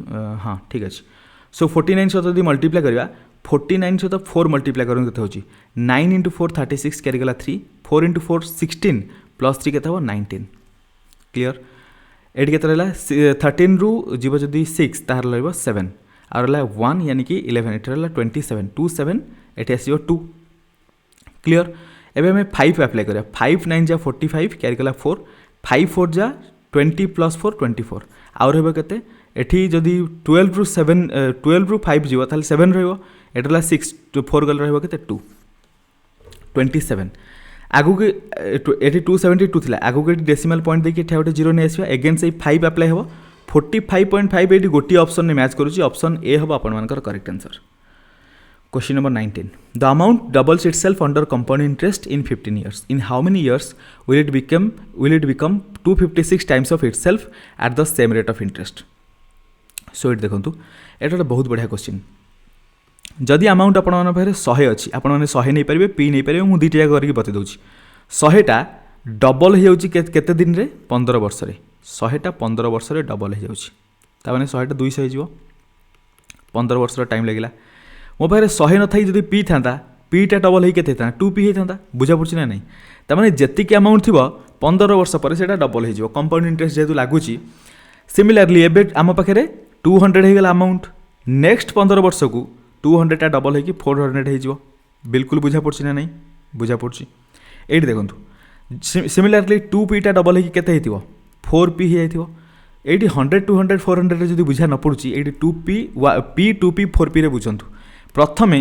हाँ ठीक अछि सो 49 सहित यदि मल्टीप्लाई करवा 49 सहित 4 मल्टीप्लाई करूँ केते होची 9 इंटू 4 36 कैरी गला 3 4 इंटू 4 16 प्लस 3 केते हो 19 क्लियर एट केते रहला 13 रु जीव जदि 6 तार रहबो 7 आ रहला 1 यानी कि 11 एट रहला 27 2 7 एट आसीबो 2 क्लियर एबे हमें 5 अप्लाई करिया 5 9 जा 45 कैरी गला 4 5 4 जा 20 प्लस 4 24 आउ रहबो केते एठी जदि 12 रु 7 12 रु 5 जीव ताले 7 रहबो एट रहला 6 4 गल रहबो केते 2 27 आगु के एठी 272 थिला आगु के डेसिमल पॉइंट देखि एठा गोटे 0 नै आसीबा अगेन से 5 अप्लाई हेबो 45.5 एठी गोटी ऑप्शन ने मैच करूची ऑप्शन ए हेबो अपन मानकर correct answer question number 19 the amount doubles itself under compound interest in 15 years in how many years will it become 256 times of itself at the same rate of interest सो ये देखो ये गोटे बहुत बढ़िया question जदि amount आपण मान पाखे 100 अच्छी आपण मैंने 100 नहीं पारे पी नहीं पारे मुझे दुईटा करके बता दूसरी 100टा डबल हो केते दिन रे 15 वर्ष रे 100टा 15 वर्ष रे डबल हो जाने 100टा 200 हो 15 वर्ष टाइम लगे मो पाखे 100 न थी जब पी था पीटा डबल हो के 2p होता बुझा पड़ी ना नहीं तमें जी अमाउंट थी 15 वर्ष पर से डबल हो कंपाउंड इंटरेस्ट जेहतु लगुच सिमिलारली एबे आम पाखे 200 होगा अमाउंट नेक्स्ट 15 वर्ष को 200टा डबल हो 400 हो बिल्कुल बुझा पड़ी ना नहीं बुझा पड़ी ये देखो सिमिलारली 2pटा डबल हो 4p हो ये 100 200 400 जब बुझा न पड़ी ये 2p p 2p 4p रे बुझंतु प्रथमे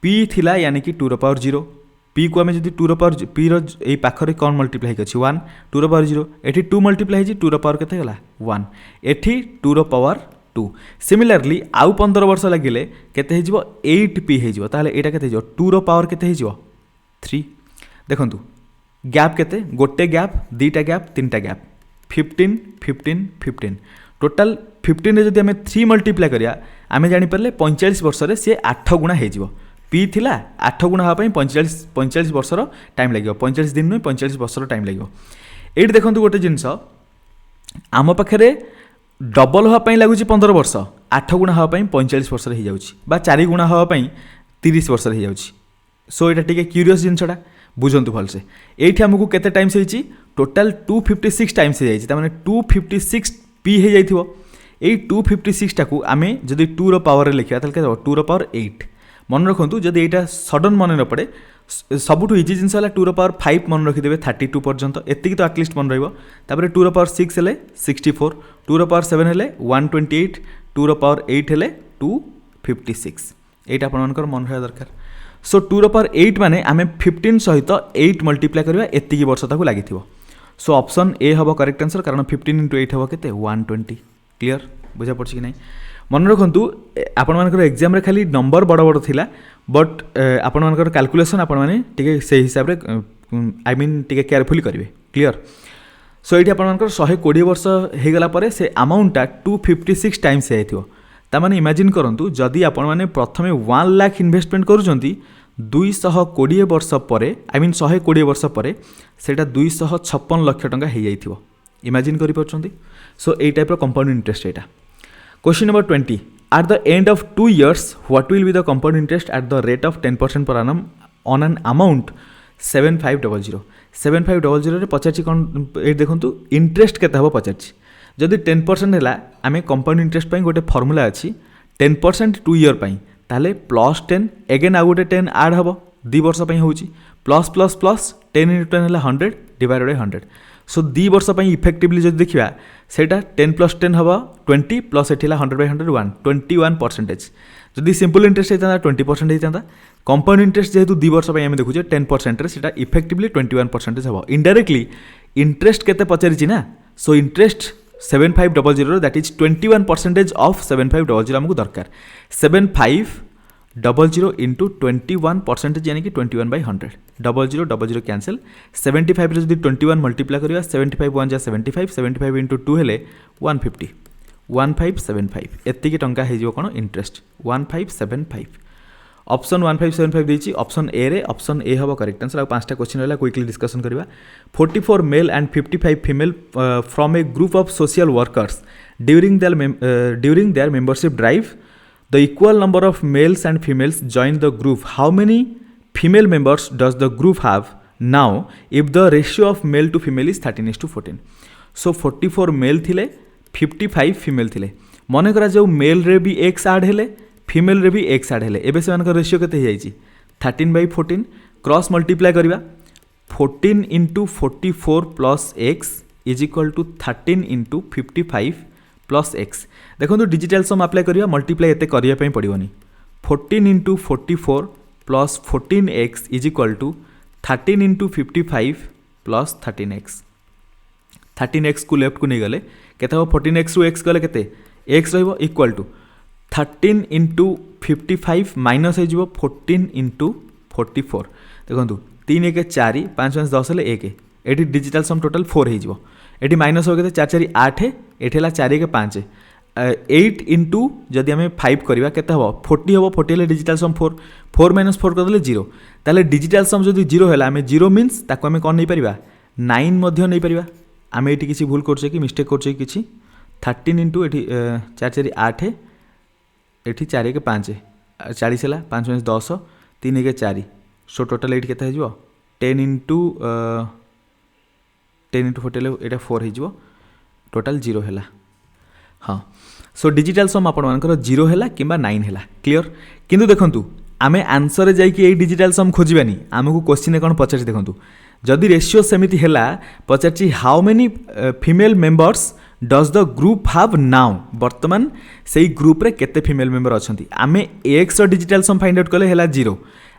p थिला यानी कि 2 रो पावर 0 p को आम जब 2 रो पावर p रो ए पाखरे कौन मल्टीप्लाई अच्छी 1 2 रो पावर 0 एठी 2 मल्टीप्लाई है 2 रो पावर केते गला 1 एठी 2 रो पावर 2 सिमिलारली आउ 15 वर्ष लगिले केते हे जिवो 8p हे जिवो ताले एटा केते जिवो 2 रो पावर केते हे जिवो 3 देखंतु गैप केते गोटे गैप दीटा गैप तीनटा गैप 15 15 15 टोटल 15 रे जदि आमे 3 मल्टीप्लाई करिया आमे जानि परले 45 वर्ष रे से 8 गुणा हे जिवो पी थिला 8 गुणा हाँ 45 वर्ष टाइम लगे 45 दिन नुह 45 वर्ष टाइम लगे ये देखो गोटे जिनस आम पाखे डबल हाँपाई लगुच 15 वर्ष 8 गुणा हाँपाई 45 वर्ष हो जाए 4 गुणा हाँपाई 30 वर्ष हो जाए सो यहाँ टी क्यूरीयस जिनसा बुझंतु भलसे ये आमको केते टाइम्स होती टोटाल 256 टाइम्स हो जाए 256 पी हो जाइए ये 256 टाक आम जदि 2 रो पावर लिखा 2 रो पावर 8 मन रखु जब यहाँ सडन मन न पड़े सबुठ इजी जिनस 2 रो पावर 5 मन रखिदे 32 पर्यंत एतिक तो आटलिस्ट मन रहा 2 रो पावर 6 हेले 64 2 रो पावर 7 हेले 128 2 रो पावर 8 हेले 256 एटा आपनकर मन रहा दरकार सो 2 रो पावर 8 माने आमे 15 सहित 8 मल्टीप्लाई करबा एतिक वर्ष ताकू लागिथिबो सो ऑप्शन ए हबो करेक्ट आंसर कारण 15 into 8 हबो केते 120 क्लियर बुझा पड़छि कि नहीं मन रखु आपण मानकर एग्जाम रे खाली नंबर बड़ बड़ थिला बट आपण मानकर कैलकुलेशन आपण माने टिके से हिसाब रे आई मीन टिके केयरफुली करिवे क्लियर सो ये आपण मानकर 120 वर्ष हो गला परे से अमाउंटटा 256 टाइम्स आइथिबो ता माने इमेजिन करंतु जदि आपण माने प्रथमे 1 लाख इन्वेस्टमेंट करूचंती 220 वर्ष पर आई मीन 120 वर्ष पर सेटा 256 लाख टंका हो जाइथिबो इमेजिन करि परछंती सो ए type row compound interest Etah question number 20 at the end of 2 years what will be the compound interest at the rate of 10% per annum on an amount 7500 7500 रे पचाची कोन ए देखंतु इंटरेस्ट केते हबो पचाची जदि 10% हैला आमे कंपाउंड इंटरेस्ट पई गोटे फार्मूला अछि 10% 2 ईयर पई ताले +10 अगेन आ गोटे 10 ऐड हबो 2 वर्ष पई होउची प्लस प्लस प्लस 10 into 10 है 100 डिवाइडेड बाय 100 सो 2 वर्ष इफेक्टिवली जो देखा सेटा 10 + 10 हम 20 प्लस ये 100/100 21% जदि सिंपल इंटरेस्ट होता 20% होता कंपाउंड इंटरेस्ट जेहेतु 2 वर्ष आम देखुचे 10% से इफेक्टिवली 21% हम इनडायरेक्टली इंटरेस्ट केते पचारि ना so interest 7500 that is 21% of 7500 आमको दरकार 7500 इंटू 21% यानी कि 21/100 00 कैंसल 75 जब 21 मल्टीप्लाई करिया 75 1 75 75 इंटू 2 हेले 150 1575 एतिकी टंका हे कौन इंटरेस्ट 1575 ऑप्शन 1575 देछि ऑप्शन ए रे ऑप्शन ए हबो करेक्ट आंसर आ पांचटा क्वेश्चन रहला क्विकली डिस्कशन करबा 44 male and 55 female from a group of social workers during their membership drive the equal number of males and females join the group how many female members does the group have now if the ratio of male to female is 13:14 so 44 male थिले 55 female थिले मन करा जो mail रे भी x add हेले female रे भी x ऐड हेले एबे से मानकर रेशियो केते हे जाईची 13/14 क्रॉस मल्टीप्लाई करिवा 14 into 44 plus x is equal to 13 into 55 plus x देखो डिजिटल सम अप्लाई करिवा मल्टीप्लाई एते करिया पई पड़िवनी 14 into 44 plus 14x is equal to 13 into 55 plus 13x 13x को लेफ्ट को नहीं गले केते हो 14x रु x गले केते x रहइबो इक्वल टू 13 into 55 माइनस हो जिवो 14 into 44 देखो 3 1 4 5 5 10 हेले 1 एटी डिजिटल सम टोटल 4 हो जिवो एटी माइनस हो केते 4 4 8 एठी हला 4 1 5 8 इंटू जदि आम 5 करवा केते हम 40 हम 40 हेले डिजिटल सम 4 4 माइनस 4 करदे 0 ताले डिजिटल सम जदि 0 है आम 0 मीन्स ताको आम कौन नहीं पारिबा 9 मध्य नहीं पारिबा आम ये किसी भूल करछे कि मिस्टेक करछे कि 13 इंटू एठी 4 4 8 एठी 4 1 5 40 है 5 5 10 3 1 4 सो टोटल एठी केते हो 10 इंटू 40 एटा 4 हो टोटल 0 है हाँ सो डिजिटल सम आपण मानकर 0 है कि 9 है क्लियर किंतु देखंतु आमे आंसर रे जाई कि ए डिजिटल सम खोजिबानी आमको क्वेश्चन कौन पचारि देखंतु जदि रेशियो सेमिति हेला पचारि how many female members does the group have now वर्तमान से ग्रुप रे केते फीमेल मेंबर अछंती आमे x रो डिजिटल सम फाइंड आउट कले हेला 0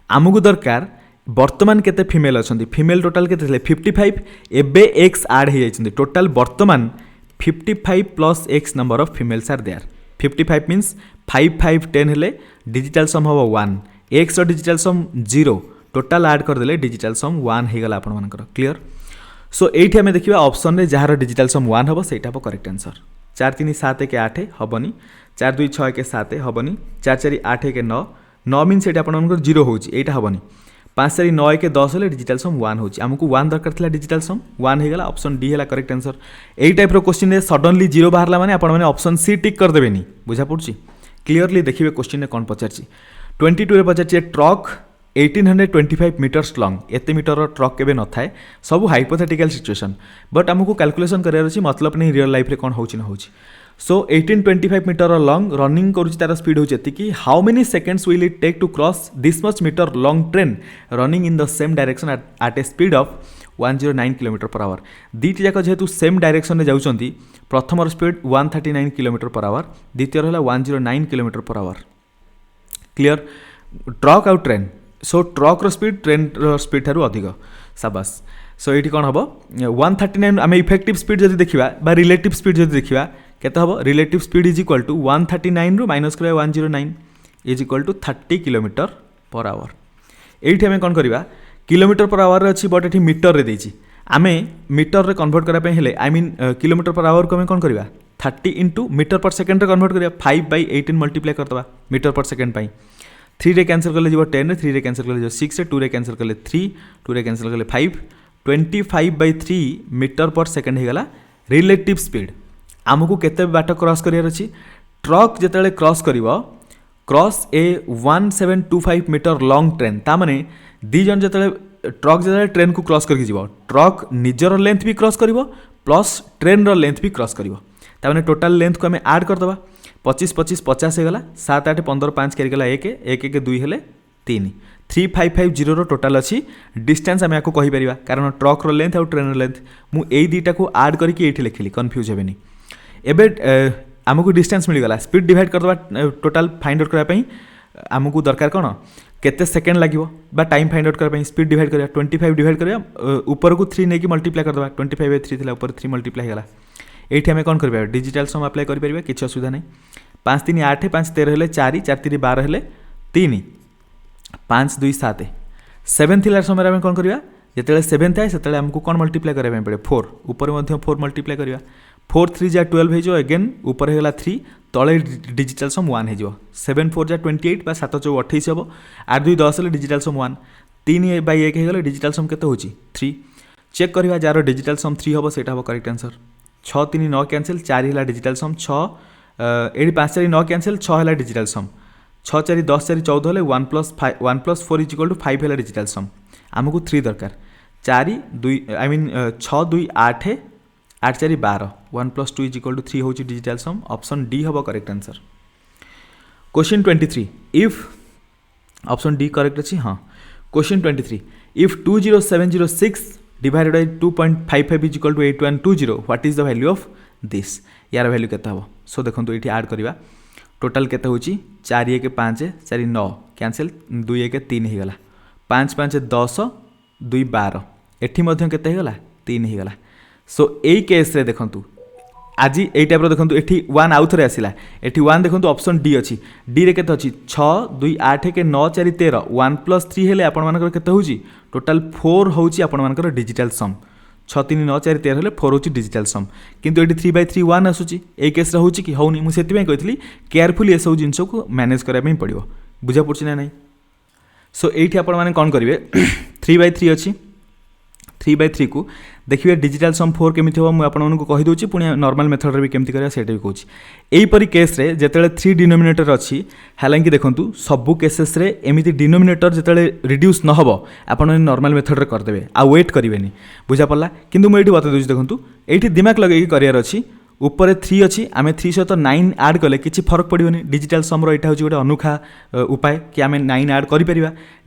आमको दरकार वर्तमान केते फीमेल अछंती फीमेल टोटल केते थिले 55 एबे x ऐड हे जाइछंती टोटल वर्तमान 55 plus x number of females are there 55 means 5 5 10 हेले डिजिटल सम हम 1 x रो डिजिटल सम 0 टोटल ऐड कर देले डिजिटल सम 1 हे गला आपण मानकर क्लियर सो एठी हमें देखिबा ऑप्शन रे जहार डिजिटल सम 1 हबो सेटा हबो करेक्ट आंसर 4 3 7 1 8 हबनी 4 2 6 1 7 हबनी 4 4 8 1 9 9 मीन्स एटा आपण मानकर 0 होउची एटा हबनी 5 4 9 1 10 हेले डिजिटल सम 1 होउची हमकु 1 दरकार थिला डिजिटल सम 1 हे गला ऑप्शन डी हेला करेक्ट आंसर एई टाइप रो क्वेश्चन रे सडनली 0 बाहरला माने आपण माने ऑप्शन सी टिक कर देबेनी बुझा पड़ची क्लियरली देखिबे क्वेश्चन रे कोन पचारची 22 रे पचारची ट्रक 1825 मीटर्स लॉन्ग एते मीटर ट्रक केबे न थाए सब हाइपोथेटिकल सिचुएशन बट हमको कैलकुलेशन करार अछि मतलब नहीं रियल लाइफ रे कोन होउची न होउची सो 1825 मीटर लॉन्ग रनिंग करूची तार स्पीड होची एतिकी how many seconds will it take to cross this much metre long train running in the same direction at a speed of 109 km/h दीटी जाक जेहेतु सेम डायरेक्शन रे जाउचंती प्रथम स्पीड 139 km/h द्वितीय हला 109 km/h क्लियर ट्रक आउ ट्रेन सो ट्रक रो speed train रो speed Tharu अधिक साबास सो एठी कोन हबो 139 आमे इफेक्टिव स्पीड जदि देखिबा बा रिलेटिव स्पीड जदि देखिबा केते हबो relative speed is equal to 139 रु माइनस करबा 109 इज इक्वल टू 30 km/h एठी आमे कोन करबा km/h रे अछि बट एठी मीटर रे देछि आमे मीटर रे कन्वर्ट करा पे हेले आई मीन km/h को आमे कोन करबा 30 इंटू मीटर पर सेकंड रे कन्वर्ट करबा 5/18 मल्टीप्लाई करतबा मीटर पर सेकंड पई 3 रे कैंसिल करले जीवो 10 रे 3 रे कैंसिल करले जीवो 6 रे 2 रे कैंसिल करले 3 2 रे कैंसिल करले 5 25/3 मीटर पर सेकंड हे गला रिलेटिव स्पीड आमको केते बाट क्रॉस करियर अछि ट्रक जेतेले क्रॉस करिवो cross a 1725 metre long train ता माने दी जन जेतेले ट्रक जेतेले ट्रेन को क्रॉस करके जीवो ट्रक निजर लेंथ भी क्रॉस करिवो प्लस ट्रेन रो लेंथ भी क्रॉस करिवो ता माने टोटल लेंथ को हमें ऐड कर दबा 25 25 50 हे गला 7 8 15 5 करी गला 1 1 1 2 हेले 3 3550 टोटाल अच्छी डिस्टेंस आम या कहीपर कारण ट्रक्र लेंथ और ट्रेन लेंथ मुझे दुईटा को आड करके ये लिखिली कन्फ्यूज हेनी एवं आमको डिस्टेंस मिलगला स्पीड डिवाइड करदे टोटाल फाइंड आउट करने आमको दरकार कौन केते सेकेंड लगे टाइम फाइंड आउट करने स्पीड डिवाइड करा 25 डिवाइड करा ऊपर को 3 नहीं मल्टीप्लाई करदे 25/3 ऊपर 3 मल्टीप्लाई होगा ये आम कौन कर डिजिटल सम अप्लाई करें किसी असुविधा नहीं 5 3 8 5 13 हेले 4 4 3 12 हेले 3 5 2 7 7 थिला समय आम कौन करवा जिते 7 थाए से आमको कौन मल्टीप्लाई करने पड़े 4 ऊपर 4 मल्टीप्लाई करवा 4 3 जा 12 हो अगेन ऊपर होगा 3 तले डिजिटल सम 1 हो 7 4 जा 28 बा 7 4 28 हम 8 2 10 डिजिटल सम 1 3 बाई 1 हो डिजिटल सम के 3 चेक करवा जार डिजिटल सम 3 हम से करेक्ट आंसर 6 3 9 कैंसिल 4 है डिजिटल सम 6 ये 5 4 9 कैंसिल 6 है डिजिटल सम 6 4 10 4 14 हेले 1 + 4 = 5 है डिजिटल सम आमको 3 दरकार 4 2 आई मीन 6 2 8 8 4 12 1 + 2 = 3 हूँ डिजिटल सम ऑप्शन डी हम correct answer question 23 if option D correct अच्छी हाँ question 23 if 20706 divided by 2.55 = 8120 what is the value of this यार वैल्यू केते हम सो देखो ये ऐड करवा टोटाल केते होची 4 1 5 4 9 कैंसिल 2 1 3 हो गला 5 5 10 2 12 एठी मध्य केते हो गला 3 हो गला सो यही केस रे देखंतु आज यही टाइप देखो ये 1 आउ थे आसला ये 1 देखो ऑप्शन डी अच्छी डी रे केते अच्छी 6 2 8 के 9 4 13 1 + 3 हेले आपण मानकर केते होची टोटाल 4 होची आपण मानकर डिजिटल सम 6 3 9 4 13 हेले 4 होची डिजिटल सम किंतु ये 3/3 1 आसूची ए केस रे होची कि होनी मु सेति में कहतली केयरफुली ए सब जिंस को मैनेज करबा में पड़िबो बुझा पड़छ ना नहीं सो एठी आपण माने कोन करिवे 3/3 अच्छी 3/3 को देखिए डिजिटल सम 4 केमी हम मुझे आपको कहीदे पुणी नॉर्मल मेथड भी केमती करा सेटा भी कहूँ यहीपरी केस रे जिते 3 डिनोमिनेटर अच्छी हालांकि देखूँ सबू केसेस रे एमती डिनोमिनेटर जिते रिड्यूस न हो आप नॉर्मल मेथड रे करदे आ वेट करेंगे बुझा पड़ा किंतु मुझे बता दूसरी देखूँ ये दिमाग लगे करार अच्छी ऊपर 3 अच्छी आम 3 सहित 9 आड कले किसी फरक पड़ोनी डिजिटल सम यहाँ हूँ गोटे अनोखा उपाय कि आम 9 आड कर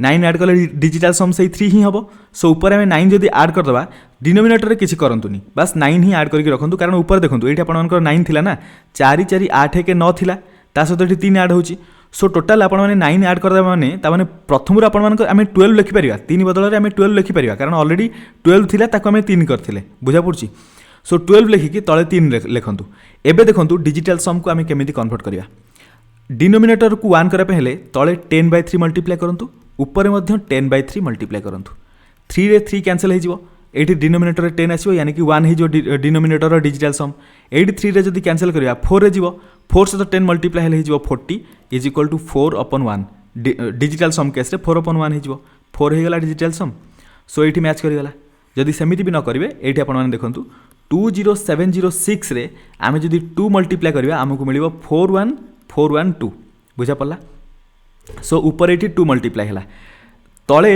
9 आड कले डिजिटल सम से 3 ही हम सो ऊपर आम 9 जदि आड करदे डिनोमिनेटर रे किसी करतुनी बस 9 ही आड करके रखु कारण ऊपर देखो ये आपर 9 थिला ना 4 4 8 1 9 थिला ता सहित ये 3 आड होची सो टोटाल आप 9 आड करदे माने प्रथम आम 12 लिखिपर 3 बदल में आम 12 लिखिपर कारण ऑलरेडी 12 थिला ताको आम 3 करथिले बुझा पड़छि सो 12 लिखिकी तले 3 लिखु एबे देखो डिजिटल सम को आम केमी कन्वर्ट करवा डिनोमिनेटर को 1 करने हेले तले 10/3 मल्टीप्लाई करूँ ऊपर 10/3 मल्टीप्लाई करूँ 3 रे 3 कैंसिल हो ये डिनोमिनेटर 10 आसो यानी कि 1 हो डिनोमिनेटर डिजिटल सम ये 3 रे जदि कैंसिल करवा 4 रे जीवो 4 सहित 10 मल्टीप्लाई हेले हो 40 = 4/1 डिजिटल सम केस रे 4/1 हो 4 हो गला डिजिटल सम सो ये मैच करगला जदि सेमिति भी न करेंगे ये आपने देखूँ 20706 रे आमे जदि 2 मल्टीप्लाई करवा आमको मिल 41412 बुझा पड़ा सो ऊपर ये 2 मल्टीप्लाई है तले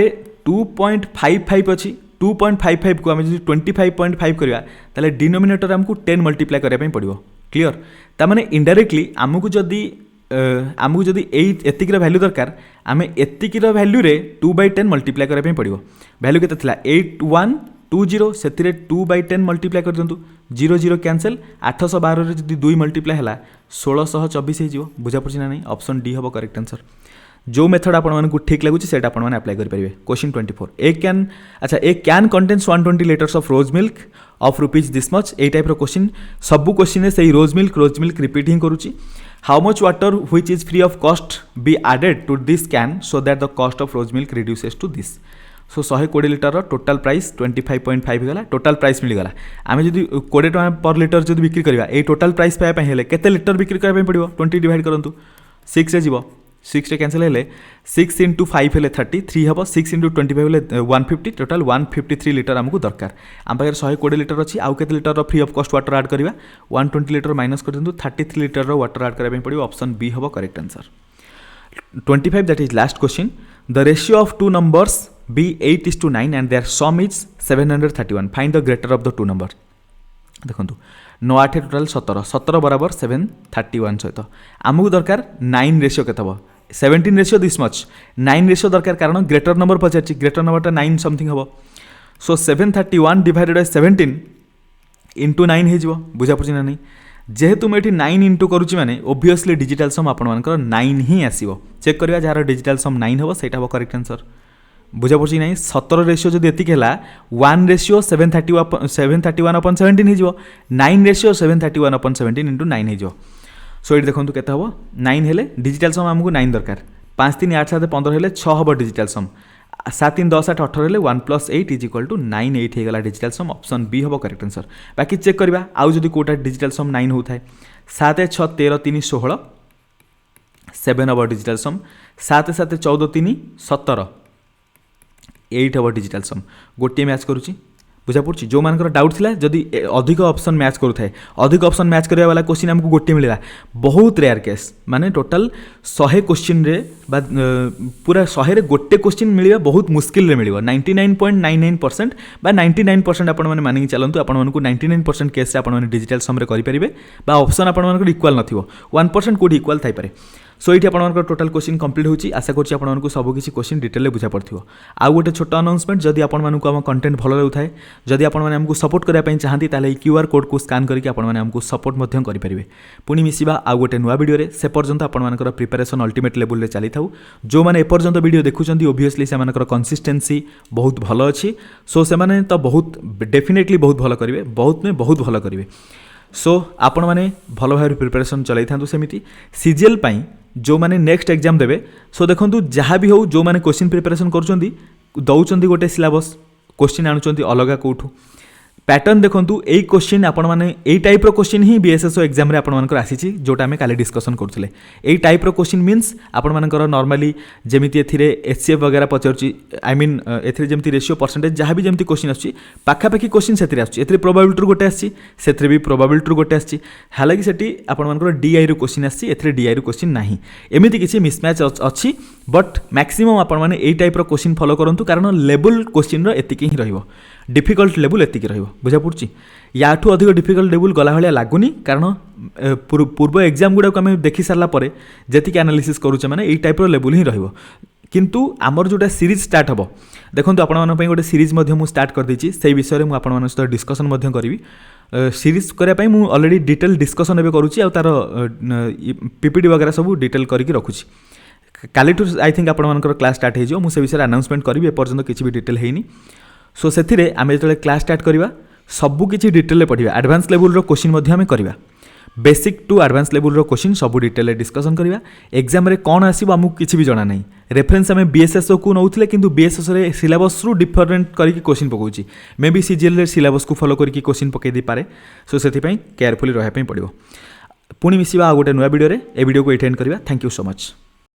2.55 अच्छी 2.55 को आम जब 25.5 करवा ताले डिनोमिनेटर आमको 10 मल्टीप्लाई करने पड़ो क्लियर तामाने इनडायरेक्टली आमको जदि एतिकर वैल्यू दरकार आम एतिकर वैल्यू रे 2/10 मल्टीप्लाई करने पड़ो वैल्यू केते थिला 8120 से 2/10 मल्टीप्लाई कर दिंतु 0 0 कैंसिल 812 रे जदि 2 मल्टीप्लाई है 1624 हो बुझा पड़ी ना नहीं ऑप्शन डी हम करेक्ट आंसर जो मेथड आपको ठीक लगुच से अप्लाई करेंगे question 24 a can contains 120 litres of rose milk of rupees this much a type question सबू क्वेश्चन से रोज मिल्क रिपीट ही करुच्ची how much water which is free of cost be added to this can so that the cost of rose milk reduces to this so 120 litre total price 25.5 गला total price मिलगला आम जब 20 टका per litre जब बिक्री करवा ये total price पाइबा हेले केते लिटर बिक्री करबा पड़ो 20 डिवाइड करंतु 6 रे जीवो 6 रे कैंसिल हेले 6 × 5 हेले 30 3 हम 6 × 25 हेले 150 टोटाल 153 लिटर आमको दरकार आम पाखे 120 लिटर अच्छी आउ केते litter free of cost water add करवा 120 लिटर माइनस कर दिंतु 33 लिटर वाटर ऐड करबा पड़ो ऑप्शन बी हम correct answer 25 that is last question the ratio of two numbers be 8:9 and their sum is 731 find the greater of the two numbers देखो 9 8 total 17 17 बराबर 731 सहित आमको दरकार 9 रेशियो के 17 रेशियो दिस मच 9 रेशियो दरकार कारण ग्रेटर नंबर पचार greater नंबरटा 9 something हम सो 731 divided by 17 into 9 हो बुझा पड़ी ना नहीं जेहेतु मुझे 9 इंटू करुच्ची माने ओबियसली डिजिटल सम आपर 9 ही आसो चेक करवा जार डिजिटल सम 9 हम सहीटा हम करेक्ट आंसर बुझा पड़ी ना 17 रेशियो जब एतिक है 1 रेशियो 731 अपन 17 हो 9 रेशियो 731 अपन 17 इंटू 9 हो सो ये देखो के 9 हेले डिजिटल सम आमको 9 दरकार 5 3 8 7 15 हेले 6 हम डिजिटल सम 7 3 10 8 18 हेले 1 + 8 इज इक्वल टू 9 8 होगा डिजिटल सम ऑप्शन बी हम करेक्ट आंसर बाकी चेक करवा आउ जदि कोटा डिजिटल सम 9 होता है 7 6 13 3 16 7 हम डिजिटल सम 7 7 14 3 17 8 हम डिजिटल सम गोटे मैच करुच्ची बुझा पड़ी जो मान डाउट था जदि अधिक ऑप्शन मैच करूए अधिक ऑप्शन मैच करने वाला क्वेश्चन आमको गोटे मिला बहुत रेयर केस माने टोटल 100 क्वेश्चन रे पूरा 100 रे गोटे क्वेश्चन मिलवा बहुत मुश्किल रे मिलिबो 99.99% बा 99% आपण माने मानिक चलंतु आपण मानकु 99% केस आपण माने डिजिटल सम रे करि परिबे बा ऑप्शन आपण मानकु इक्वल नथिबो 1% कोडी इक्वल थाई पारे सो ये आप टोटाल क्वेश्चन कंप्लीट होची आशा करछि आपको सब किसी क्वेश्चन डिटेल बुझा पड़ो आउ गोटे छोट अनाउंसमेंट जदि आपको आम कंटेंट भल लगुए जदि आपको सपोर्ट करने चाहती ताले क्यूआर कोड को स्कान करके आपको सपोर्ट करेंगे पुणी मिसिबा आउ गोटे नुआ वीडियो से पर्यंत आपर प्रिपेरेसन अल्टीमेट लेवल चली था जो मैंने एपर्यंत वीडियो देखुं ओबियसली से कंसिस्टेंसी बहुत भल अच्छी सो से तो बहुत डेफिनेटली बहुत भल करेंगे बहुत नुहे बहुत भल करेंगे सो आपण मैंने भल भाव प्रिपेरेसन चलाई था सेमती सीजीएल जो मैंने नेक्स्ट एग्जाम देवे सो देखो जहाँ भी हो जो मैंने क्वेश्चन प्रिपेरेसन कर दौरान गोटे सिलेबस क्वेश्चन आणुंट अलग कौटू पैटर्न देखो यही क्वेश्चन आपण मैंने यही टाइप क्वेश्चन ही बीएसएसओ एग्जाम आपर आसी जोटा आम काली डिस्कसन करुले यही टाइप क्वेश्चन मीन्स आपण मानकर नॉर्मली जमी एचसीएफ वगैरह पचारुची आई मीन एमती रेशियो परसेंटेज जहाँ भी जमी क्वेश्चन आसुची पाखापाखि क्वेश्चन से प्रोबाबिलिटी गोटे आसी भी प्रोबाबिलिटी गोटे आसी हालांकि सेठी आपण मानकर डीआई रु क्वेश्चन आसी डीआई रु क्वेश्चन नाही एमिति किसी मिसमैच अच्छी बट मैक्सिमम आपण माने यही टाइप क्वेश्चन फॉलो करंतु कारण लेवल क्वेश्चन एतिकी ही रहिबो डिफिकल्ट लेवल एतिकी रहिबो बुझा पड़ुची याठू अधिक डिफिकल्ट लेवल गला भाया लगुनि कारण पूर्व एग्जाम गुड़ा आम देखी सारा पर जी एनालिसिस करुचे मैंने यही टाइप लेवल ही रहिबो किंतु आमर जोटा सीरीज स्टार्ट हम देखो आपण गोटे सीरीज स्टार्ट कर देछि से विषय में आपण सहित डिस्कसन करी सीरीज करने मुझे ऑलरेडी डिटेल डिस्कसन एवं करुच्ची तार पीपीटी वगैरह सब डिटेल करके रखुची काली आई थिंक आपण क्लास स्टार्ट हो मुझे विषय अनाउंसमेंट करी एपर्यंत किसी भी डिटेल है सो से आम जो क्लास स्टार्ट करवा सबकि डिटेल पढ़ा एडवांस लेवल क्वेश्चन आम करवा basic to advance level question सब डिटेल डिस्कसन करवा एग्जाम रे कौन आसो आमको किसी भी जना नहीं रेफरेंस आम बीएसएसओ को नौले कि बीएसएसओ रे सिलेबस रु डिफरेंट करके क्वेश्चन पकाउची मे बी सीजीएल सिलेबस को फॉलो करके क्वेश्चन पकई दे पारे सो से केयरफुली रहा पड़ो पुणी मिसिबा आ गोटे नुआ वीडियो रे ए वीडियो को एटेंड करवा थैंक यू सो मच।